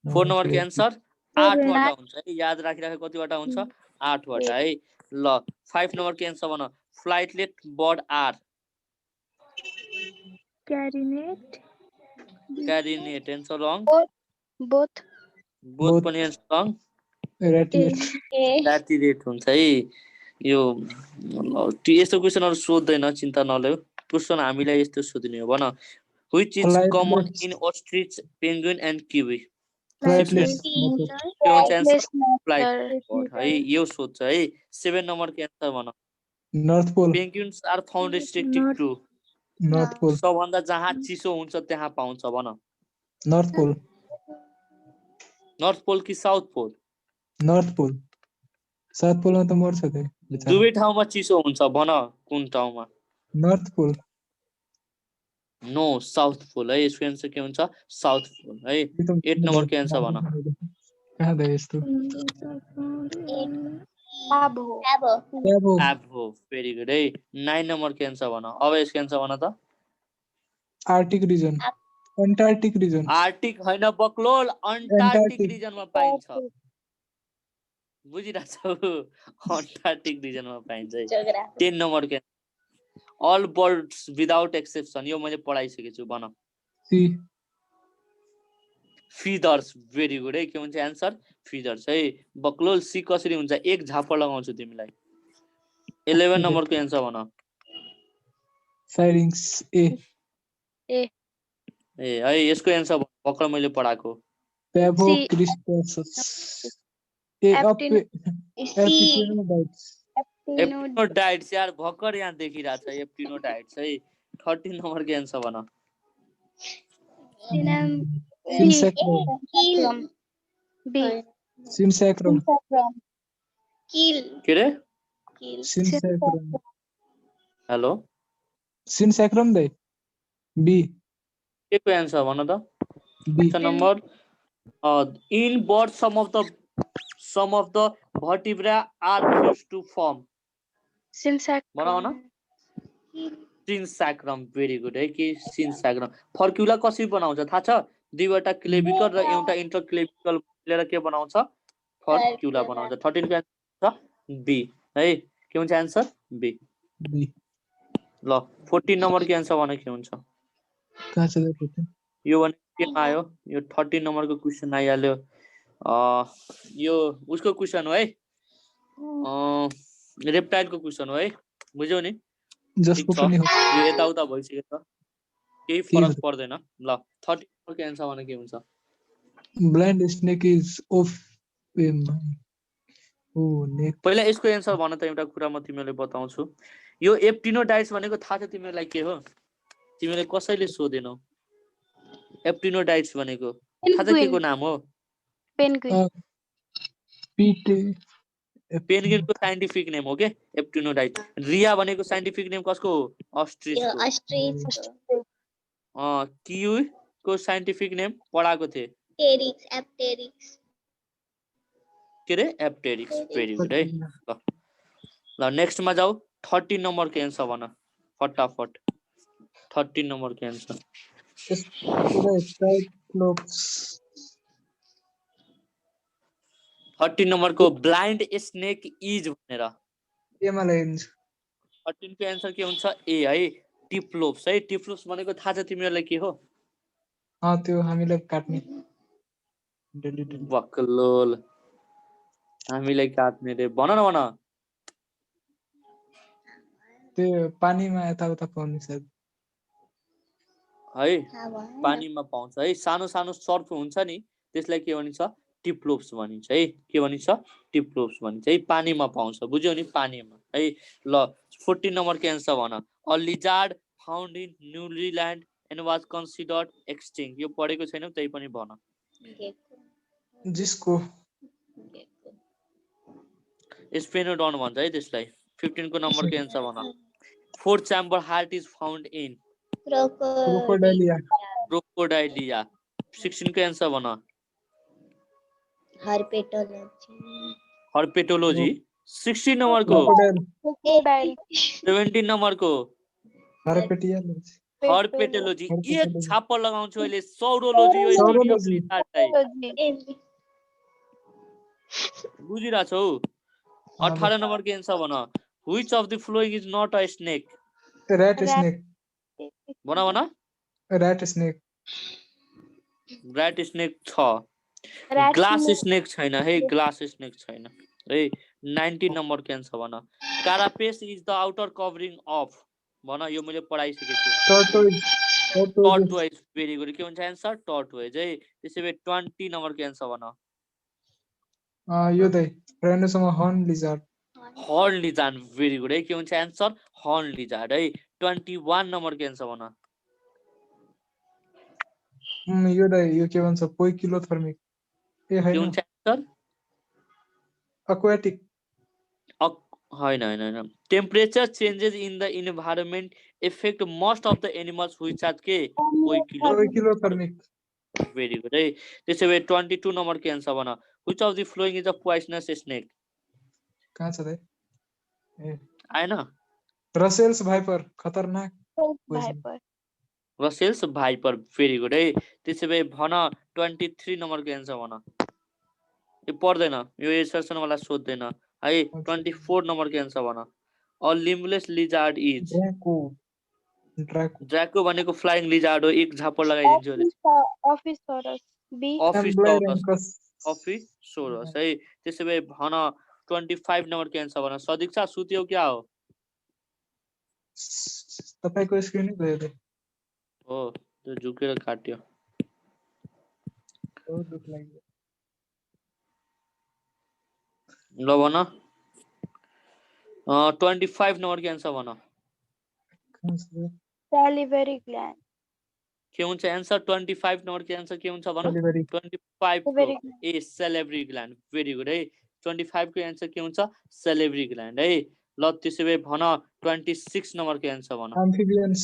4 नम्बर के एन्सर 8 वटा हुन्छ है। याद राखिराख कति वटा हुन्छ? 8 वटा है। ल 5 नम्बर के एन्सर भन। Flightless bird are. Clarinet. Carinate answer wrong. Both. Both पनि एन्सर रङ। रेटिएट। राति रेट हुन्छ है। यो यस्तो क्वेसनहरु सोध्दैन, चिन्ता नलेऊ। क्वेसन हामीलाई यस्तो सोधिने हो। भन which is common in ostrich, penguin and kiwi? Flightless. है यो सोध्छ है। 7 नम्बर के एन्सर भन। North pole. Penguins are found restricted to. North pole. सबभन्दा जहाँ चिसो हुन्छ त्यहाँ पाउँछ भन। नर्थ पोल। नर्थ पोल कि south pole? North pole. South पोलमा त मर्छ त्यो बिचारा। दुवै ठाउँमा चिसो हुन्छ भन, कुन ठाउँमा? North pole. No, south pole है। यसको एन्सर के हुन्छ? साउथ पोल है। 8 नम्बर के एन्सर भन। कहाँ गयो यस्तो? एभो। भेरी गुड है। 9 नम्बर के एन्सर भन। अब यसको एन्सर भन त। Arctic region. Antarctic region. Arctic हैन बक्लोल, अन्टार्क्टिक रिजनमा पाइन्छ। बुझिरहेछौ? अन्टार्क्टिक रिजनमा पाइन्छ है। 10 नम्बर के अल बर्ड्स विदाउट एक्सेप्सन। यो मैले पढाइसकेको छु भन। सी। फिदर्स। भेरी गुड है। के हुन्छ एन्सर? फिदर्स है। बक्लोल सी कसरी हुन्छ? एक झापड लगाउँछु तिमीलाई। 11 नम्बर को एन्सर भन। फाइरिङ्स। ए। ए है यसको एन्सर भर्खर मैले पढाएको। प्याभो सी। क्रिस्टस। ए एप्टिनोडाइट्स यार, भर्खर यहाँ देखिरहेछ एप्टिनोडाइट्स है। 13 नम्बर को एन्सर भन। Synsacrum. Kill. B. Synsacrum. Kill. के रे Kill. Synsacrum. Hello Synsacrum they. B. के को आन्सर भन त B. Question number in bird some of the vertebra are fused to form भन सिन्सैक्रम भेरी गुड है कि सिन्सैक्रम फर्क्युला कसरी बनाउँछ थाहा छ दुईवटा क्लेभिकल र एउटा इन्टरक्लेभिकल मिलेर के बनाउँछ फर्क्युला बनाउँछ 13 को आन्सर बी है के हुन्छ आन्सर बी B. ल 14 नम्बर के आन्सर भने के हुन्छ कहाँ छ त? यो भने के आयो यो 13 नम्बर को क्वेशन आइहाल्यो यो उसको क्वेशन हो है रेप्टाइल को क्वेशन हो है बुझ्यौ नि जसको पनि हो. यो यताउता भइसक्यो त केही फरक पर्दैन ल 13 नम्बर के आन्सर भने के हुन्छ Blind snake is of neck. पहिला यसको एन्सर भन त एउटा कुरा म तिमीलाई बताउँछु यो एप्टिनोडाइट्स भनेको थाहा छ तिमीलाई के हो तिमीले कसैले सोधेनौ एप्टिनोडाइट्स भनेको थाहा छ के को नाम हो Penguin. Pete. पेन्गुइनको साइन्टिफिक नेम हो के एप्टिनोडाइट रिया भनेको साइन्टिफिक नेम कसको हो अस्ट्रिच Ostrich. किवी को साइन्टिफिक नेम पढाएको थिए Pteryx. Apteryx. के रे एप्टेरिक्स भेरी गुड है ल नेक्स्टमा जाऊ 13 नम्बर के एन्सर भन फटाफट 13 नम्बर के एन्सर Cyclops. 13 नम्बर को ब्लाइन्ड स्नेक इज भनेर केमा लगाइन्छ? 13 को एन्सर के हुन्छ ए है टिप्लोप्स है टिप्लोप्स भनेको थाहा छ तिमीहरूलाई के हो त्यो हामीलाई काट्ने. बकलोल हामीलाई काट्ने रे भन न भन त्यो पानीमा यताउता पाउने सायद. है पानीमा पाउँछ है सानो सानो सर्फ हुन्छ नि त्यसलाई के भनिन्छ टिप्लोप्स भनिन्छ है के भनिन्छ टिप्लोप्स भनिन्छ है पानीमा पाउँछ बुझ्यौ नि पानीमा है ल 14 नम्बर के एन्सर भन a lizard found in New Zealand and was considered extinct यो पढेको छैनौ त्यै पनि भन जिसको स्पेनोडन भन्छ है त्यसलाई 15 को नम्बर के एन्सर भन fourth chamber heart is found in Crocodilia. Crocodilia 16 को एन्सर भन हर्पेटोलोजी 16 नम्बर को क्रोकोडाइल. 17 नम्बर को हर्पेटियालोजी. हर्पेटोलोजी एक छाप लगाउँछु अहिले सौरोलोजी यो सौरोलोजी. बुझिरा छौ 18 नम्बर के एन्सर भन which of the following is not a snake Rat snake. भन भन Rat snake. rat स्नेक छ ग्लास स्नेक छैन है ग्लास स्नेक छैन है 19 नम्बर के एन्सर भन carapace is the outer covering of भन यो मैले पढाइसकेको छु टर्टोइज भेरी गुड के हुन्छ एन्सर टर्टोइज है त्यसैले 20 नम्बर के एन्सर भन यो दai राइनोसोमा horn lizard. Horn lizard very good है के हुन्छ एन्सर हर्न लिजार्ड है 21 नम्बर के एन्सर भन यो दai यो के भन्छ पोइकिलोथर्मिक. ए के हैन हुन्छ एन्सर aquatic. हैन temperature changes in the environment effect most of the animals which are के पोइकिलोथर्मिक. भेरी गुड है त्यसैले 22 नम्बर के एन्सर भन which of the following is a poisonous snake कहाँ छ दai? ए आएन रसेल्स भाइपर खतरनाक. Viper. Russell's viper very good है त्यसैले भन 23 नम्बर के एन्सर भन यो पर्दैन यो एसर्सन वाला सोध्दैन है 24 नम्बर के एन्सर भन अ लिम्बलेस लिजार्ड इज ड्राको भनेको फ्लाइङ लिजार्ड हो एक झापड लगाइदिन्छु Ophisaurus. B. अफिसोरस है त्यसैले भन 25 नम्बर के एन्सर भन सदीक्षा सुत्यो क्या हो तपाईको स्क्रिन नै गयो त हो त्यो झुकेर काट्यो बहुत दुख लाग्यो. ल भन 25 नम्बर के एन्सर भन Salivary gland. के हुन्छ एन्सर 25 नम्बरको एन्सर के हुन्छ भन Salivary. 25 को Salivary gland. ए सेलेब्री ग्ल्यान्ड भेरी गुड है 25 को एन्सर के हुन्छ सेलेब्री ग्ल्यान्ड है ल त्यसो भए भन 26 नम्बरको एन्सर भन Amphibians.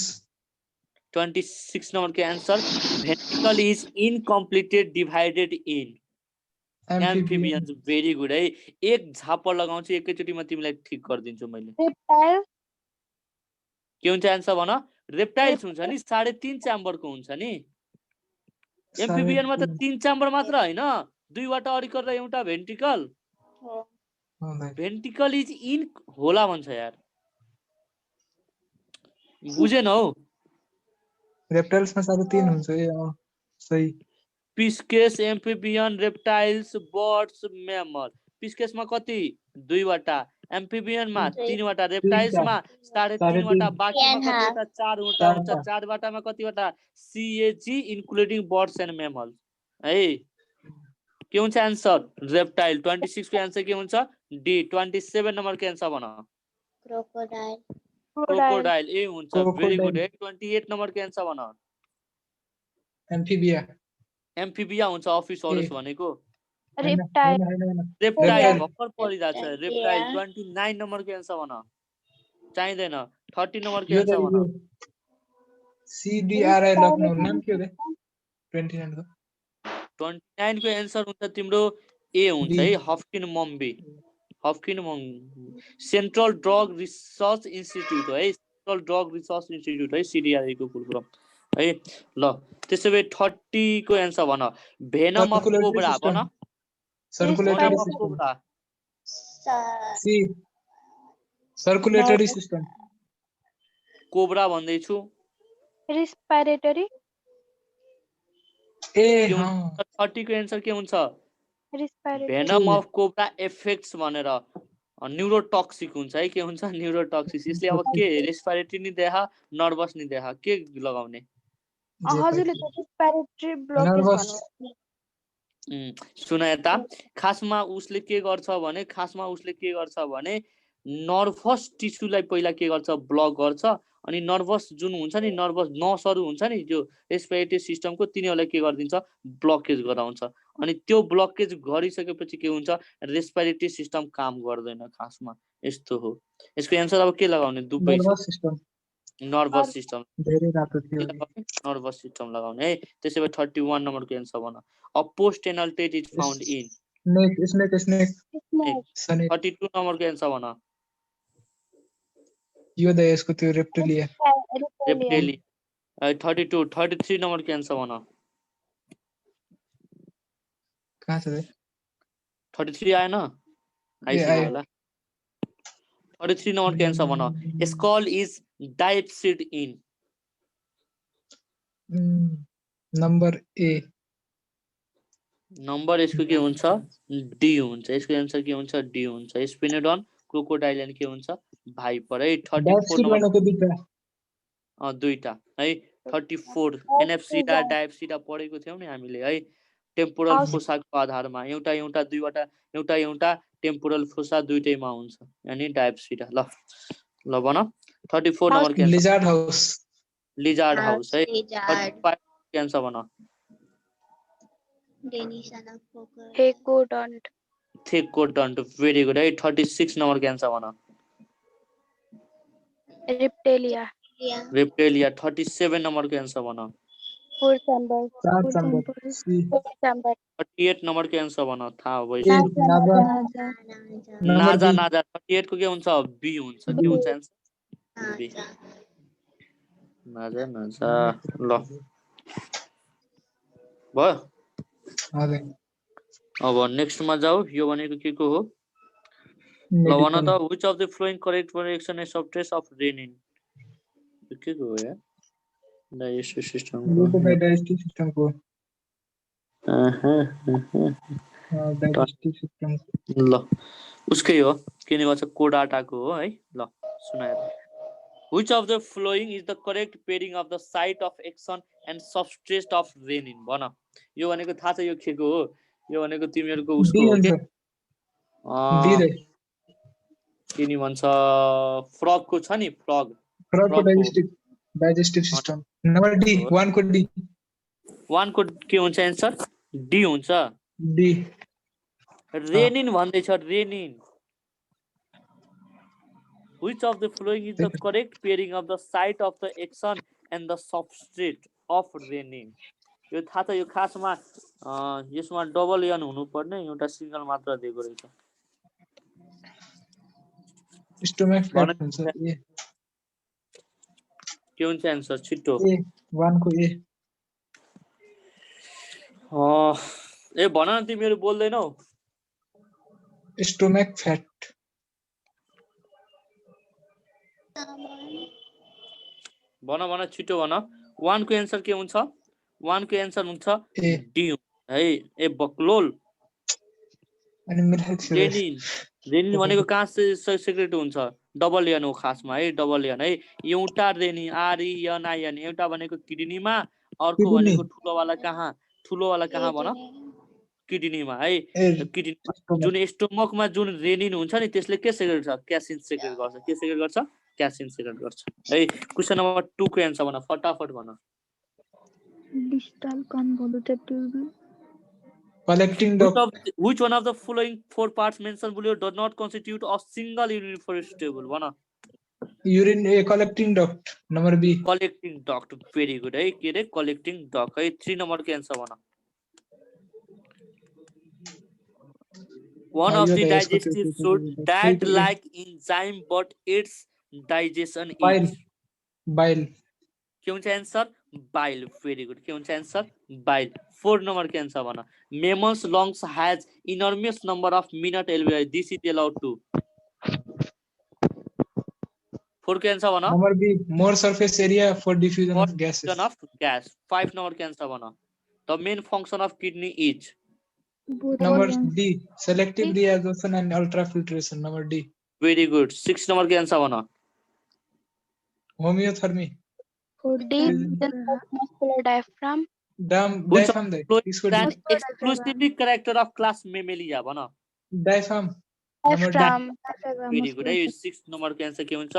26 नम्बरको answer ventricle is incompleted divided in amphibians very good है एक झापर लगाउँछु एकैचोटिमा तिमीलाई ठिक गरिदिन्छु मैले Reptile. के हुन्छ एन्सर भन रेप्टाइल्स हुन्छ नि 3.5 च्याम्बरको हुन्छ नि एम्फिबियनमा त 3 च्याम्बर मात्र हैन दुईवटा अरिकल र एउटा भेन्ट्रिकल भेन्ट्रिकल इज इन होला भन्छ यार बुझेन हौ Reptiles में 3.5 हुन्छ ए सही पिस्केस एम्फिबियन रेप्टाइल्स बर्ड्स म्यामल पिस्केसमा कति दुईवटा एम्फिबियनमा दुई। 3वटा रेप्टाइल्समा 3.5 वटा बाँकीमा Can कतिवटा 4वटा हुन्छ चारवटा। 4वटामा कतिवटा CAG including birds and mammal है के हुन्छ एन्सर रेप्टाइल 26 को एन्सर के हुन्छ डी 27 नम्बरको एन्सर भन crocodile, क्रोकोडाइल ए हुन्छ भेरी गुड Crocodile. है 28 नम्बरको एन्सर भन Amphibia. एम्फिबिया हुन्छ अफिसोरस ए। भनेको Reptile. Reptile Reptile. भर्खर परिरहेछ रेप्टाइल 29 नम्बरको एन्सर भन चाहिँदैन 30 नम्बरको यो त एन्सर भन यो CDRI लखनऊ नाम के हो रे 29 को 29 को एन्सर हुन्छ तिम्रो ए हुन्छ B. है हफकिन मम्बी सेन्ट्रल ड्रग रिसर्च इन्स्टिट्युट है सेन्ट्रल ड्रग रिसर्च इन्स्टिट्युट है CDRI को फुल फर्म है ल त्यसो भए 30 को एन्सर भन venom of Circulatory cobra system. भन Circulatory venom of system. Cobra C. Circulatory system. Cobra भन्दैछु Respiratory. ए के हाँ हुन्छ 30 को एन्सर के हुन्छ Respiratory. Venom of cobra effects भनेर न्यूरोटॉक्सिक हुन्छ है के हुन्छ न्यूरोटॉक्सिक यसले अब के रेस्पिरेटरी नि देखा नर्भस नि देखा के लगाउने हजुरले त respiratory blockage Nervous. भन्नु सुन यता खासमा उसले के गर्छ भने नर्भस टिस्युलाई पहिला के गर्छ ब्लक गर्छ अनि नर्भस जुन हुन्छ नि नर्भस नसहरू हुन्छ नि जो रेस्पिरेटरी सिस्टमको तिनीहरूलाई के गरिदिन्छ ब्लकेज गराउँछ अनि त्यो ब्लकेज गरिसकेपछि के हुन्छ रेस्पिरेटरी सिस्टम काम गर्दैन खासमा यस्तो हो यसको एन्सर अब के लगाउने दुबै Nervous system. नर्भस सिस्टम धेरै रातो थियो नर्भस सिस्टम लगाउने है त्यसै भए 31 नम्बरको एन्सर भन अ पोस्ट एनल टेट is found in snake snake 32 नम्बरको एन्सर भन यो द यसको त्यो रेप्टिलिया रेप्टेली 32 33 नम्बरको एन्सर भन कहाँ छ रे 33 आएन आइसक्यो आयो। होला 33 नम्बरको एन्सर भन skull is diapsid in number A number यसको के हुन्छ डी हुन्छ यसको एन्सर के हुन्छ डी हुन्छ स्पिनोडन क्रोकोडाइल अनि के हुन्छ भाइपर है 34 डाइप्सिड नम्बर भनेको दुईटा दुईटा है 34 एनएफसिडा डायप्सिडा पढेको थियौ नि हामीले है टेम्पोरल फोसाको आधारमा एउटा दुईवटा टेम्पोरल फोसा दुईटैमा हुन्छ यानी डायप्सिडा ल भन 34 नम्बर के लिजार्ड हाउस है 35 आन्सर भन थेकोडन्ट भेरी गुड है 36 नम्बर के आन्सर भन रेप्टेलिया 37 नम्बर के आन्सर भन 38 नम्बर के आन्सर भन थाहा भइसक्यो नाजा 38 को के हुन्छ बी हुन्छ के हुन्छ आन्सर बी नाजा ल भयो अब नेक्स्ट मा जाऊ यो भनेको के को हो ल भन त which of the following correct reaction is of trace of renin के को हो यार डाइजेस्टिभ सिस्टम को ल उसकै हो किन भन्छ कोडाटाको हो है ल सुनाए which of the following is the correct pairing of the site of action and substrate of renin भन यो भनेको थाहा छ यो केको हो यो भनेको तिमीहरुको उसको हो के किन भन्छ फ्रग को छ नि फ्रग को डाइजेस्टिभ सिस्टम नम्बर डी 1 को डी 1 को के हुन्छ एन्सर डी हुन्छ डी रेनिन भन्दैछ renin which of the following is the correct pairing of the site of the action and the substrate of renin यो थाहा छ यो खासमा यसमा डबल एन हुनु पर्ने एउटा सिंगल मात्र दिएको रहेछ स्टोमक फ्याट हुन्छ ए के हुन्छ एन्सर छिटो ए 1 को ए ए भन न तिमीहरु बोल्दैनौ स्टोमक फ्याट भन छिटो भन 1 को एन्सर के हुन्छ 1 को एन्सर हुन्छ डी है ए बक्लोल अनि मिलाइछ रेनिन रेनिन भनेको कहाँ सेक्रेट हुन्छ डबल एन हो खासमा है डबल एन है एउटा renin R E N I N एउटा भनेको किडनीमा अर्को भनेको ठुलो वाला कहाँ भन किडनीमा है किडनीमा जुन स्टोमकमा जुन रेनिन हुन्छ नि त्यसले के सेक्रेट गर्छ क्यासिन सेक्रेट गर्छ के सेक्रेट गर्छ क्यासिन सेक्रेट गर्छ है क्वेशन नम्बर 2 को एन्सर भन फटाफट भन distal convoluted tubule collecting duct which one of the following 4 parts mentioned below does not constitute a single uniform tubule भन urine a collecting duct number b collecting duct very good है के रे collecting duct है 3 number को answer भन one of the digestive fluid that like enzyme but its digestion is bile के हुन्छ answer bile very good के हुन्छ एन्सर bile 4 नम्बर को एन्सर भन mammals lungs has enormous number of minute alveoli this is allowed to 4 को answer भन number b more surface area for diffusion of gases of gas 5 number को answer भन the main function of kidney is number d selective reabsorption and ultrafiltration number d very good 6 number को answer भन homeothermy deep muscular diaphragm diaphragm an exclusively character of class mammalia भन diaphragm very good है 6 number को answer के हुन्छ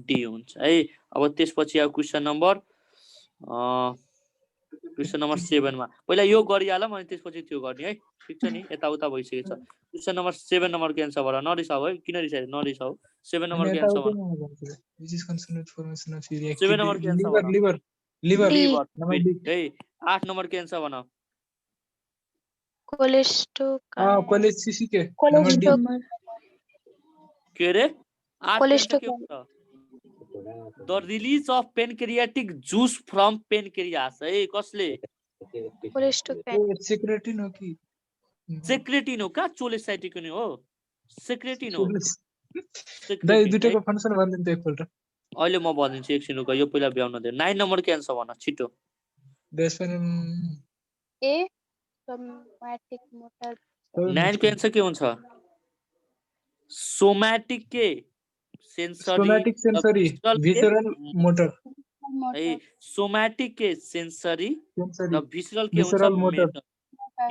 D हुन्छ है अब त्यसपछि अब क्वेशन नम्बर 7 मा पहिला यो गरिहालम अनि त्यसपछि त्यो गर्ने है ठीक छ नि यता उता भइसकेछ क्वेशन नम्बर 7 नम्बर को एन्सर भन नरिसाउ है किन रिसायो नरिसाउ 7 नम्बर को एन्सर भन which is concerned with formation of urea 7 number को एन्सर liver नम्बर डी है 8 नम्बर को एन्सर भन cholecystics number d के रे 8 के हुन्छ the release of pancreatic juice from pancreas है कसले secretin हो कि secretin हो का cholecystics हो secretin हो दाइ दुटैको फंक्सन भन्दिनु त एकपल्ट अहिले म भनिदिन्छु एकछिन रुक यो पहिला ब्याउन दे 9 नम्बर के एन्सर भन छिटो ए somatic motor 9 को एन्सर के हुन्छ सोमैटिक के सेंसरी visceral motor है सोमैटिक के सेंसरी र विसरल के visceral हुन्छ motor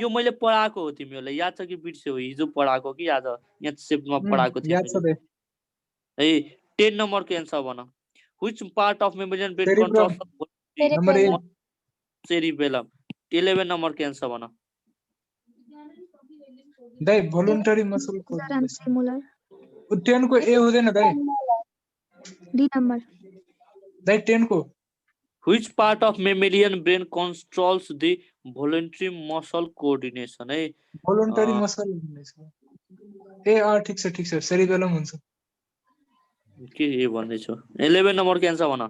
यो मैले पढाएको हो तिमीहरुलाई याद छ कि बिर्स्यौ हिजो पढाएको कि याद यहाँ सेपमा पढाएको थियो याद छ है 10 नम्बर को एन्सर भन which part of mammalian brain controls number 8 cerebellum 11 number को एन्सर भन दाइ भोलुन्टरी मसल को transfemoral 10 को ए हुँदैन दाइ डी नम्बर दाइ 10 को which part of mammalian brain controls the voluntary muscle coordination है भोलुन्टरी मसल ए ठीक छ सेरिबेलम हुन्छ के ए भन्दै छु 11 नम्बर को एन्सर भन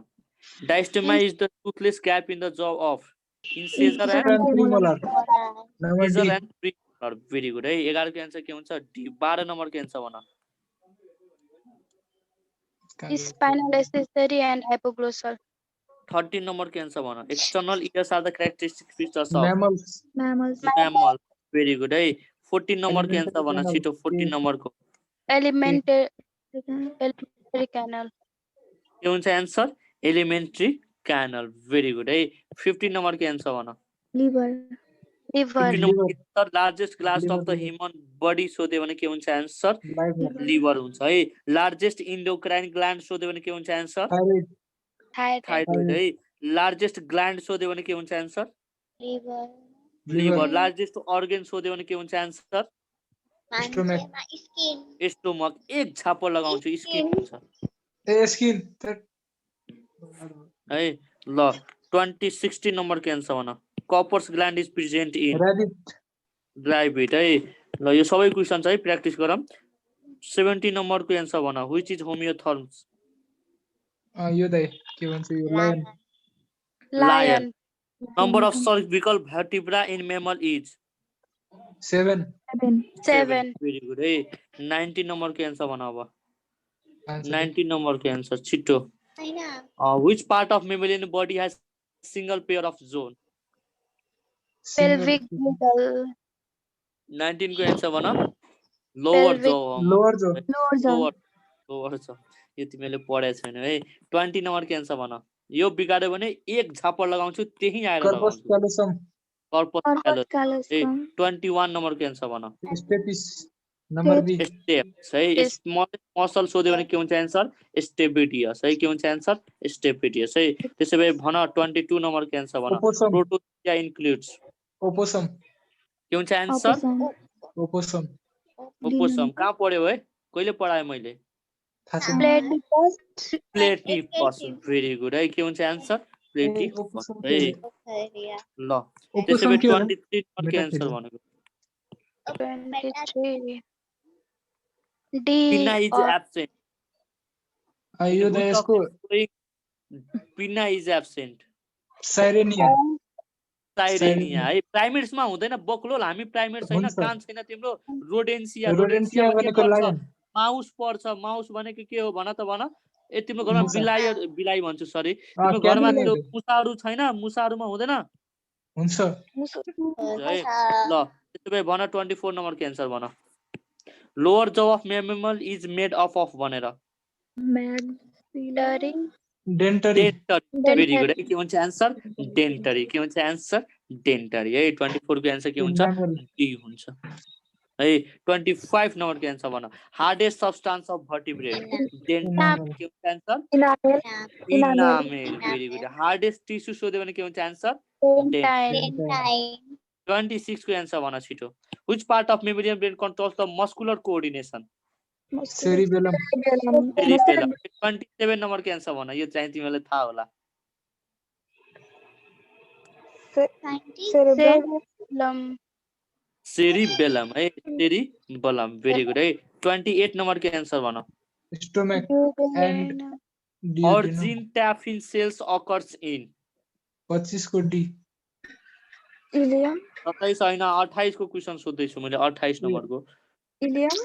diastema is the toothless gap in the jaw of incisor and premolar number incisor D and premolar very good है 11 को एन्सर के हुन्छ डी 12 नम्बर को एन्सर भन spinal accessory and hypoglossal 13 number को एन्सर भन external ears are the characteristic features of mammals mammal very good है 14 number को एन्सर भन छिटो 14 नम्बर को elementary canal के हुन्छ answer elementary canal very good है 15 नम्बर को एन्सर भन liver 15 number answer largest gland of the human body सोध्यो भने के हुन्छ एन्सर लिभर हुन्छ है लार्जेस्ट इन्डोक्राइन ग्ल्यान्ड सोध्यो भने के हुन्छ एन्सर थाइरोइड है लार्जेस्ट ग्ल्यान्ड सोध्यो भने के हुन्छ answer liver, liver largest organ सोध्यो भने के हुन्छ एन्सर Stomach. मान्छेमा skin, स्टोमक एक छापो लगाउँछु स्किन हुन्छ ए स्किन है ल 2016 नम्बर के आन्सर भन Cowper's gland is present in rabbit ड्राइभिट है ल यो सबै क्वेसन छ है प्र्याक्टिस गरौँ 70 नम्बरको एन्सर भन व्हिच इज होमियोथर्म्स यो दाइ के भन्छ यो lion lion number of cervical vertebra in mammal is 7 7 very good है 19 नम्बरको एन्सर भन अब 19 नम्बरको एन्सर छिटो होइन which part of mammalian body has single pair of zone pelvic girdle 19 को एन्सर भन लोवर Pelvic. jaw लोअर जो लोवर jaw यो तिमीले पढेको छैन है 20 नम्बर को एन्सर भन यो बिगाड्यो भने एक झापड लगाउँछु त्यही आएर कर्पस लगाउँछु क्यालोसम कर्पस क्यालोसम 21 नम्बर को एन्सर भन स्टेपिस नम्बर बी स्टेप्स है मसल सोध्यो भने के हुन्छ एन्सर स्टेपिडियस है के हुन्छ एन्सर स्टेपिडियस है त्यसै भए भन 22 नम्बर को एन्सर भन ओपोसम प्रोटोजोआ इन्क्लुड्स ओपोसम के हुन्छ एन्सर ओपोसम ओपोसम कहाँ पढ्यो है कहिले पढाए मैले थाहा छैन platypus प्लेटिपस भेरी गुड है के हुन्छ एन्सर प्लेटिपस ओपोसम है पोखरिया ल त्यसै ओपोसम भए के होला 23 नम्बर के एन्सर भनेको 23 D पिना इज or एब्सेन्ट यो दाइ यसको पिना इज एब्सेन्ट साइरेनिया साइरेनिया है प्राइमेट्समा हुँदैन बक्लोल हामी प्राइमेट छैन हुन्छ। कान छैन तिम्रो रोडेन्सिया रोडेन्सिया के भनेको पर्छ लायन माउस पर्छ माउस भनेको के हो भन त भन ए तिम्रो घरमा मुसा। बिलाई भन्छु सरी तिम्रो घरमा क्याट त्यो मुसाहरू छैन मुसाहरूमा हुँदैन हुन्छ है ल त्यसो भए भन 24 नम्बर के एन्सर भन lower jaw of mammal is made of भनेर maxillary डेन्टरी डेन्टरी भेरी गुड के हुन्छ एन्सर डेन्टरी के हुन्छ एन्सर डेन्टरी है 24 को एन्सर के हुन्छ डी हुन्छ है 25 नम्बर के एन्सर भन हार्डेस्ट सब्स्टान्स अफ भर्टिब्रेट डेन्टरी के हुन्छ answer enamel very good hardest tissue सोध्यो भने के हुन्छ एन्सर dentine 26 को एन्सर भन छिटो which part of mammalian brain controls the muscular coordination cerebellum cerebellum 27 number के एन्सर भन यो चाहिँ तिमीलाई थाहा होला cerebellum सेरिबेलम है सेरिबेलम भेरी गुड है 28 नम्बर के एन्सर भन stomach and argentaffin cells occurs in 25 को डी ileum 27 हैन 28 को क्वेशन सोध्दै छु मैले 28 नम्बर को ileum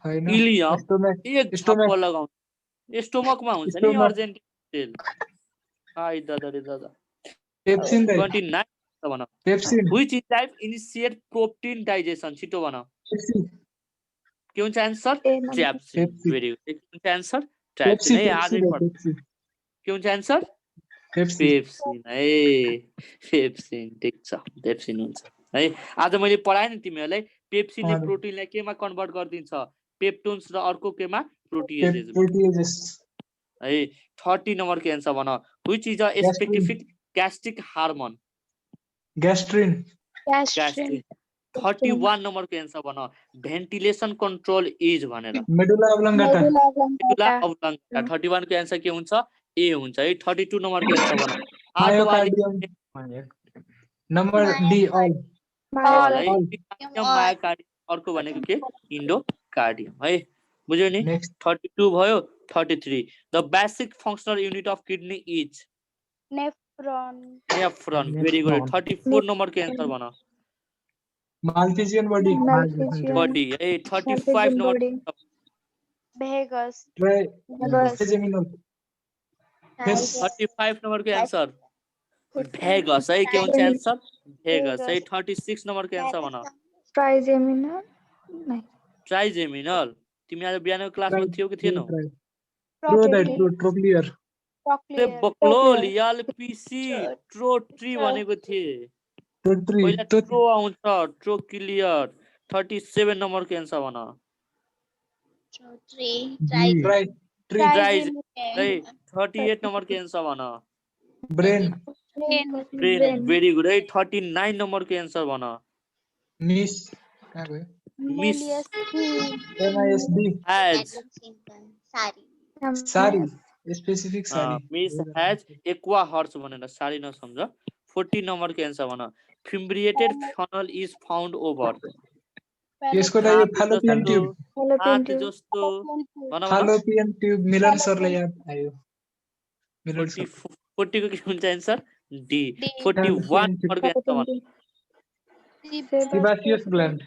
हैन इलियम स्टोमक एक छप्पो लगाउनु स्टोमकमा हुन्छ नि Stomach. अर्जेन्टिन सेल हाय दादा रे दादा पेप्सिन दाइ 29 भन pepsin which enzyme initiate protein digestion छिटो भन पेप्सिन के हुन्छ एन्सर ट्र्याप्सिन पेप्सिन। भेरी गुड के हुन्छ एन्सर ट्र्याप्सिन है आजै पढ के हुन्छ एन्सर पेप्सिन है पेप्सिन ठिक छ पेप्सिन हुन्छ है आज मैले पढाएँ नि तिमीहरूलाई पेप्सिनले हजुर। प्रोटिनलाई केमा कन्भर्ट गरिदिन्छ पेप्टोन्स र अर्को केमा प्रोटिएजेस प्रोटिएजेस है 30 नम्बर के एन्सर भन which is a Gastrin. Specific gastric hormone gastrin gastrin 31 number के एन्सर भन भेन्टिलेसन कन्ट्रोल इज भनेर medulla oblongata medulla oblongata oblongata 31 को एन्सर के हुन्छ ए हुन्छ है 32 नम्बर के एन्सर भन myocardium number D all all myocardium अर्को भनेको के इन्डोकार्डियम है बुझ्यो नि नेक्स्ट 32 भयो 33 the basic functional unit of kidney is nephron nephron very good 34 number के एन्सर भन माल्फिजियन बडी Malpighian बडी है 35 number body vagus trigeminal 35 number के एन्सर भेगस है के हुन्छ एन्सर भेगस है 36 नम्बर के एन्सर भन trigeminal नहीं ट्राइजेमिनल तिमी आज बिहानको क्लासमा थियौ कि थिएनौ ट्रोक्लियर trochlear बक्लो लियल पीसी ट्रोट्री भनेको थिए पहिला ट्रो आउँछ ट्रोक्लियर 37 नम्बर के एन्सर भन Three. ट्राइज है 38 नम्बर के एन्सर भन ब्रेन ब्रेन भेरी गुड है 39 नम्बरको एन्सर भन मिस कहाँ गयो miss MISD has Sari. Sorry specific sorry miss has aqua hers भनेर सारी नसम्झ 40 नम्बरको एन्सर भन fimbriated funnel is found over यसको त यो फालोपियन ट्युब हात जस्तो भन भन फालोपियन ट्युब मिलन सरलाई याद आयो मिलन 40 सर 40 को के हुन्छ एन्सर डी D. 41 नम्बरको एन्सर भन सिबासियस gland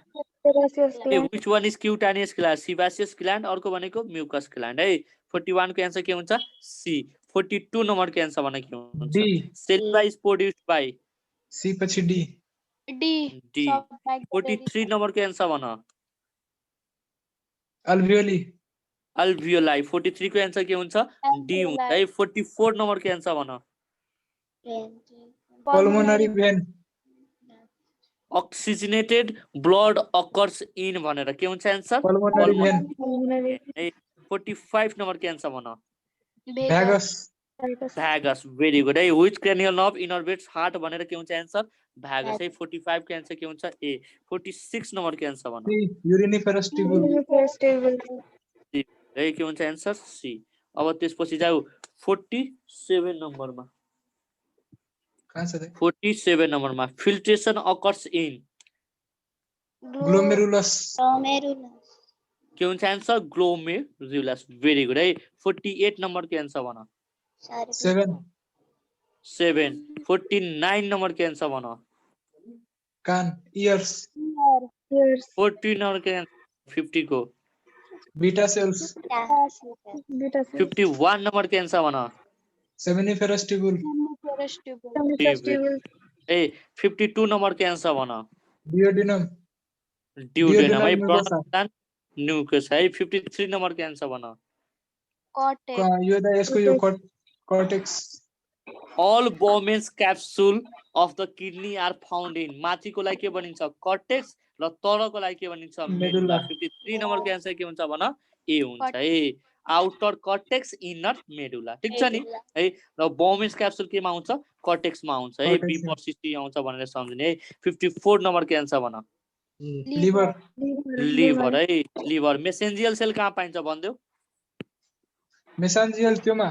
which one is cutaneous gland sebaceous gland अर्को भनेको mucous gland है 41 को एन्सर के हुन्छ सी 42 नम्बरको एन्सर भने के हुन्छ D saliva is produced by C पछि D D. D. Soft like the 43 नम्बरको एन्सर भन अल्भियोली alveoli 43 को एन्सर के हुन्छ डी हुन्छ है 44 नम्बरको एन्सर भन pulmonary vein oxygenated blood occurs in भनेर के हुन्छ एन्सर पल्मोनरी भेन 45 नम्बरको एन्सर भन भ्यागस भ्यागस भेरी गुड है which cranial nerve innervates heart भनेर के हुन्छ एन्सर भ्यागस है 45 को एन्सर के हुन्छ ए 46 नम्बरको एन्सर भन युरिनिफेरस ट्युबुल है के हुन्छ एन्सर सी अब त्यसपछि जाऊ 47 नम्बरमा कहाँ छ त 47 नम्बरमा फिल्ट्रेसन अकर्स इन ग्लोमेरुलस के हुन्छ एन्सर ग्लोमेरुलस भेरी गुड है 48 नम्बरको एन्सर भन 7 7 49 नम्बरको एन्सर भन कान इयर्स 14 नम्बरको एन्सर 50 को बीटा सेल्स 51 नम्बरको एन्सर भन सेमिनिफेरस ट्युबुल ए 52 नम्बरको एन्सर भन डियोडिनम ड्युडेनम है Duodenum प्रोनाउन्सिएसन न्यूकस है 53 नम्बरको एन्सर भन cortex. यो त यसको यो cortex all Bowman's capsule of the kidney are found in माथिकोलाई के भनिन्छ कर्टेक्स र तलकोलाई के भनिन्छ मेडुला 53 नम्बरको एन्सर के हुन्छ भन ए हुन्छ है आउटर कर्टेक्स इनर मेडुला ठीक छ नि है र Bowman's capsule केमा आउँछ कर्टेक्समा आउँछ है बी Cortex. पर्सिस्टी आउँछ भनेर सम्झिने है 54 नम्बरको एन्सर भन लिभर लिभर है लिभर मेसेन्जियल सेल कहाँ पाइन्छ भन्देऊ मेसान्जियल त्योमा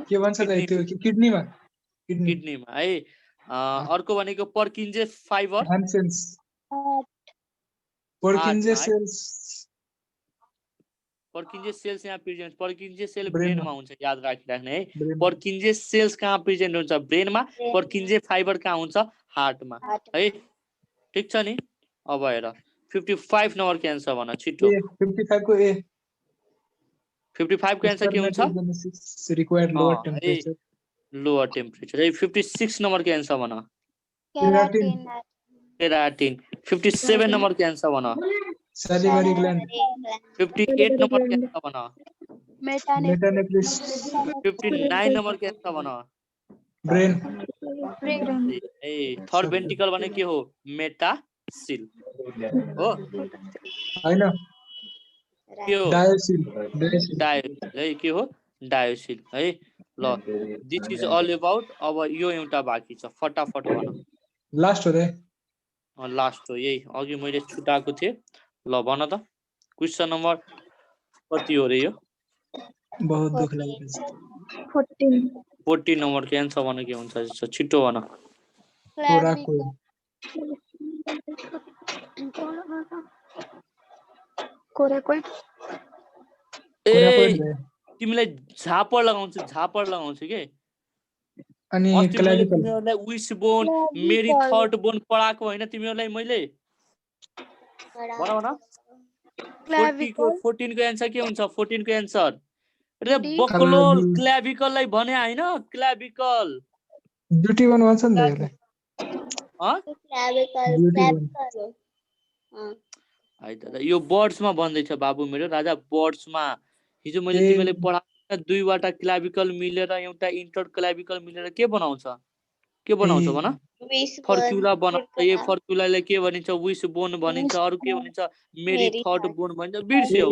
के भन्छ त त्यो किडनीमा किडनी किडनीमा है अर्को भनेको पर्किन्जे फाइबर ह्यान्सेन्स पर्किन्जे सेल्स पर्किन्जे सेल्स यहाँ प्रेजेन्ट पर्किन्जे सेल Brain ब्रेनमा हुन्छ याद राखिराख्ने है Brain. पर्किन्जे सेल्स कहाँ प्रेजेन्ट हुन्छ ब्रेनमा पर्किन्जे फाइबर कहाँ हुन्छ हार्टमा है ठीक छ नि अब हेर 55 नम्बरको एन्सर भन छिटो 55 को ए 55 को एन्सर के हुन्छ रिक्वायर्ड लोअर अँ, टेम्परेचर लोअर टेम्परेचर है 56 नम्बरको एन्सर भन Keratin. केराटिन 57 नम्बरको एन्सर भन सलिभरी ग्ल्यान्ड 58 नम्बरको एन्सर भन Metanephrin. मेटानेफ्रिस 59 नम्बरको एन्सर भन ब्रेन ए थर्ड भेन्ट्रिकल भने के हो मेटासिल हो हैन के हो डायोसिल डायोसिल है के हो डायोसिल है ल दिस इज अल अबाउट अब यो एउटा बाँकी छ फटाफट भन लास्ट हो रे लास्ट हो यही अघि मैले छुटाएको थिएँ ल भन त क्वेसन नम्बर कति हो रे यो बहुत दुख लागिरहेछ 14 नम्बरको एन्सर भन के हुन्छ जस्तो छिटो भन कोराको ए तिमीलाई झापड लगाउँछु के अनि अस्ति मैले क्लाभिकल तिमीहरूलाई विश बोन मेरी थर्ड बोन पढाएको होइन तिमीहरूलाई मैले भन भन 14 को एन्सर के हुन्छ 14 को एन्सर रे बक्लो क्लाभिकललाई भने हैन क्लाभिकल ब्युटी बन भन्छ नि त है दादा यो बर्ड्समा भन्दैछ बाबु मेरो राजा बर्ड्समा हिजो मैले ए। तिमीलाई पढाएको दुईवटा क्लाभिकल मिलेर एउटा इन्टर क्लाभिकल मिलेर के बनाउँछ भन फर्क्युला बनाउँछ यो फर्क्युलाले के भनिन्छ विश बोन भनिन्छ अरु के भनिन्छ मेरी थर्ड बोन भनिन्छ बिर्स्यो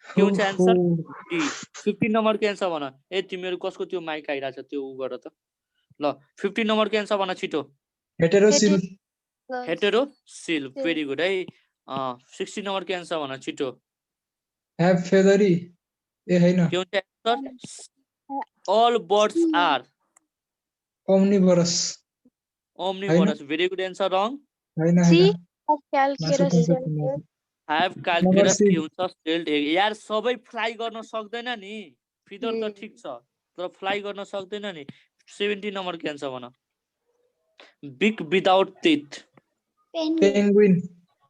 के हुन्छ एन्सर ओहो, डी 15 नम्बरको एन्सर भन ए तिमीहरू कसको त्यो माइक आइरहेछ त्यो उ गर त ल 15 नम्बरको एन्सर भन छिटो हेटेरोसिल हेटेरो सिल भेरी गुड है 16 नम्बरको एन्सर भन छिटो ह्याभ फेदरी ए होइन के हुन्छ answer all birds are omnivorous omnivorous very good answer wrong होइन C होइन of मासु calcareous खान्छ cell. तिनीहरू। हाइभ नम्बर क्याल्कुलस के सी हुन्छ सेल्ड एग यार सबै फ्लाइ गर्न सक्दैन नि फिदर त ठिक छ तर फ्लाइ गर्न सक्दैन नि 17 नम्बरको एन्सर भन big without teeth Penguin. Penguin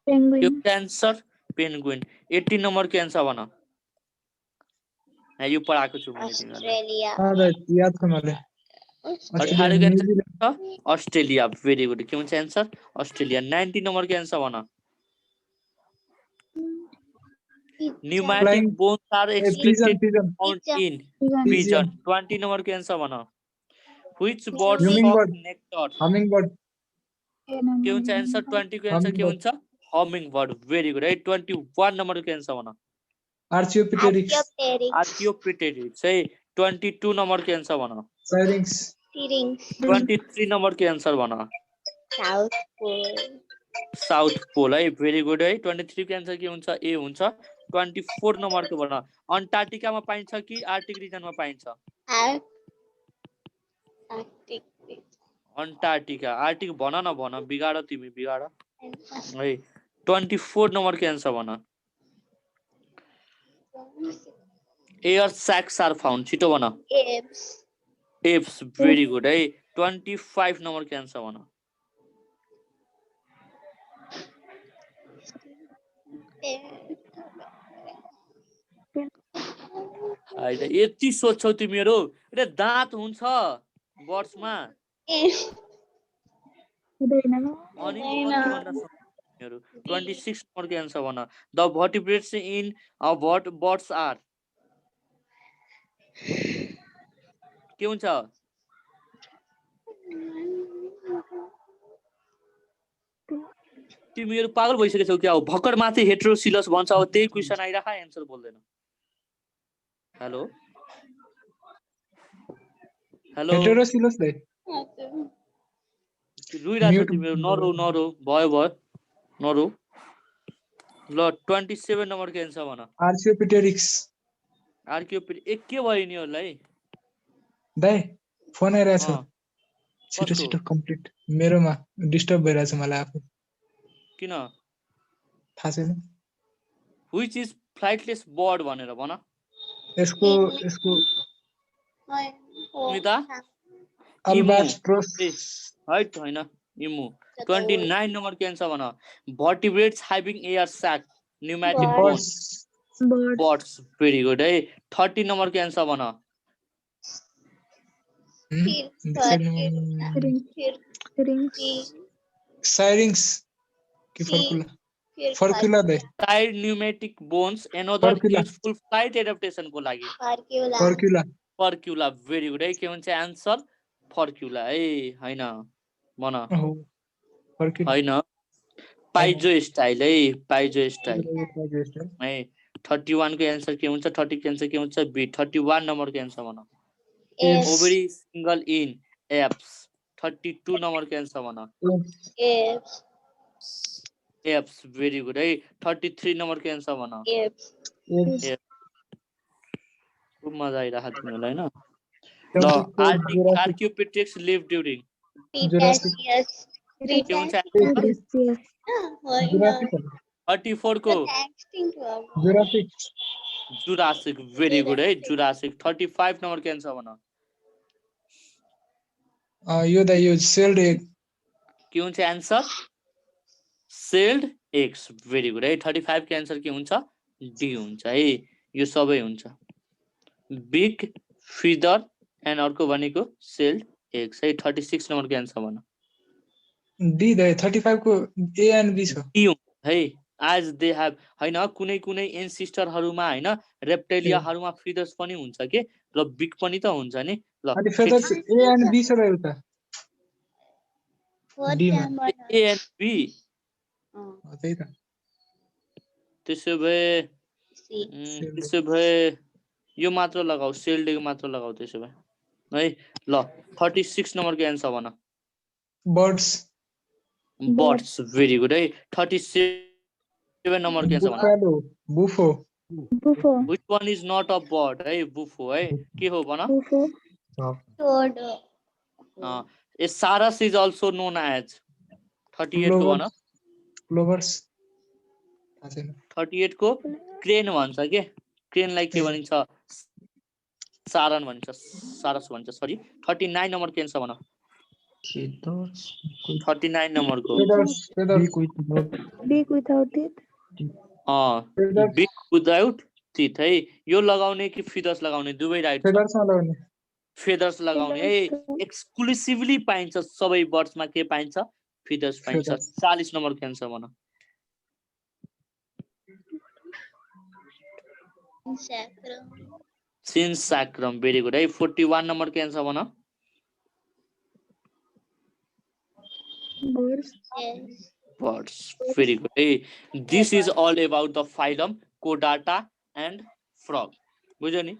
Penguin. Answer Penguin 18 नम्बरको एन्सर भन यो पढाएको छु मैले तिमीहरूलाई Australia. याद छ मलाई अस्ट्रेलिया अठारको answer New Zealand Australia very good के हुन्छ एन्सर अस्ट्रेलिया 19 नम्बरको एन्सर भन pneumatic Flying- bones are a expected pigeon found in Pigeon. Pigeon 20 नम्बरको एन्सर भन which bird Hummingbird. Suck nectar hummingbird के हुन्छ एन्सर 20 को एन्सर के Hummingbird. हुन्छ हमिङ बर्ड भेरी गुड है 21 नम्बरको एन्सर भन आर्चियोपिटेरिक्स Archaeopteryx. आर्कियोपिटेरिक्स है 22 नम्बरको एन्सर भन साइरिंग्स Syrinx. 23 नम्बरको एन्सर भन South Pole. साउथ पोल है भेरी गुड है 23 को एन्सर के हुन्छ ए हुन्छ 24 नम्बरको भन अन्टार्क्टिकामा पाइन्छ कि आर्कटिक रिजनमा पाइन्छ Arctic. अन्टार्क्टिका आर्कटिक भन न भन बिगाड तिमी बिगाड है 24 नम्बरको एन्सर भन एयर स्याक्स आर फाउन्ड छिटो भन Apes. एप्स भेरी गुड है 25 नम्बरको एन्सर भन होइन यति सोध्छौ तिमीहरू ए दाँत हुन्छ बर्ड्समा हुँदैन अनि कति भन्न सक्छौ तिमीहरू 26 नम्बरको एन्सर भन द भर्टिब्रेट्स इन बर्ड्स आर के हुन्छ तिमीहरू पागल भइसकेछौ क्या हो भर्खर माथि हेट्रोसिलस भन्छ अब त्यही क्वेसन आइराख एन्सर बोल्दैन हेलो हेलो हेटेरोसिलस दाइ रुइरहेछौ Mute तिमीहरू नरो नरो भयो भयो नरो ल 27 नम्बरको एन्सर भन आर्चियोपिटेरिक्स आर्कियोपिड एक के भयो यिनीहरूलाई दाइ फोन आइरहेछ अँ, छिटो कसको? छिटो कम्प्लिट मेरोमा डिस्टर्ब भइरहेछ मलाई आफू किन थाहा छैन व्हिच इज फ्लाइटलेस बर्ड भनेर भन यसको यसको स्मिता अल्बाट्रोस ए हैट होइन इमु 29 नम्बरको एन्सर भन vertebrates having air sac pneumatic bones birds birds. Birds very good है 30 नम्बरको एन्सर भन Rings. साइरिंग्स कि फर्कुला फर्कुला दाइ tied pneumatic bones another Furcula. Useful flight एडाप्टेसनको लागि फर्कुला फर्क्युला भेरी गुड है के भन्छ एन्सर फर्क्युला है होइन भन ओहो फर्कुला होइन पाइजो स्टाइल है पाइजो स्टाइल है 31 को एन्सर के हुन्छ 30 को एन्सर के हुन्छ बी 31 नम्बरको एन्सर भन Yes. Ovary single in apps 32 नम्बरको एन्सर भन एप्स भेरी गुड है 33 नम्बरको एन्सर भन खूब मजा आइरहेको तिमीहरूलाई होइन ल आर्कियोपिटेक्स लिभ ड्युरिङ के हुन्छ Cretaceous. 34 को जुरासिक भेरी गुड है जुरासिक 35 नम्बरको एन्सर भन यो दाइ यो सेल्ड एग के हुन्छ answer sailed x very good है 35 को एन्सर के हुन्छ डी हुन्छ है यो सबै हुन्छ बिग फिदर एन्ड अर्को भनेको सेल्ड एक्स है 36 नम्बरको एन्सर भन डी दाइ 35 को ए एन्ड बी छ डी हुन्छ है आज दे हेभ होइन कुनै कुनै एन्सिस्टरहरूमा होइन रेप्टेलियाहरूमा फिदर्स पनि हुन्छ के र बिग पनि त हुन्छ नि ल अनि फेदर्स ए एन्ड बी छ र एउटा ए एन्ड बी त्यही त त्यसो भए C. त्यसो भए यो मात्र लगाऊ, सेल्ड मात्र लगाऊ त्यसो भए है। ल 36 नम्बरको एन्सर भन। Birds. बर्ड्स, भेरी गुड है। 37 नम्बरको एन्सर भन। Buffalo. Buffo. Buffo. Which one is not a bird है? बुफो है, के हो भन। Buffo. Toad. ए सारस इज अल्सो नोन एज। 38 को भन। Plovers. थाहा छैन। 38 को क्रेन भन्छ के, क्रेनलाई के भनिन्छ, सारन भन्छ, सारस भन्छ सरी। 39 नम्बरको एन्सर भन। 39 नम्बरको Feathers. Feathers. Beak without teeth. Feathers. Big without teeth है। यो लगाउने कि फिदर्स लगाउने दुवै राइट छ। Feathers मा लगाउने। फेदर्स लगाउने है। एक्सक्लुसिभली पाइन्छ सबै बर्ड्समा, के पाइन्छ, फिदर्स पाइन्छ। Feathers. 40 नम्बरको एन्सर भन। Sacrum. सिन्साक्रम, भेरी गुड है। 41 नम्बरको एन्सर भन। Birds. Yes. Birds, very good है। This is all about the phylum Chordata and frog, बुझ्यो नि।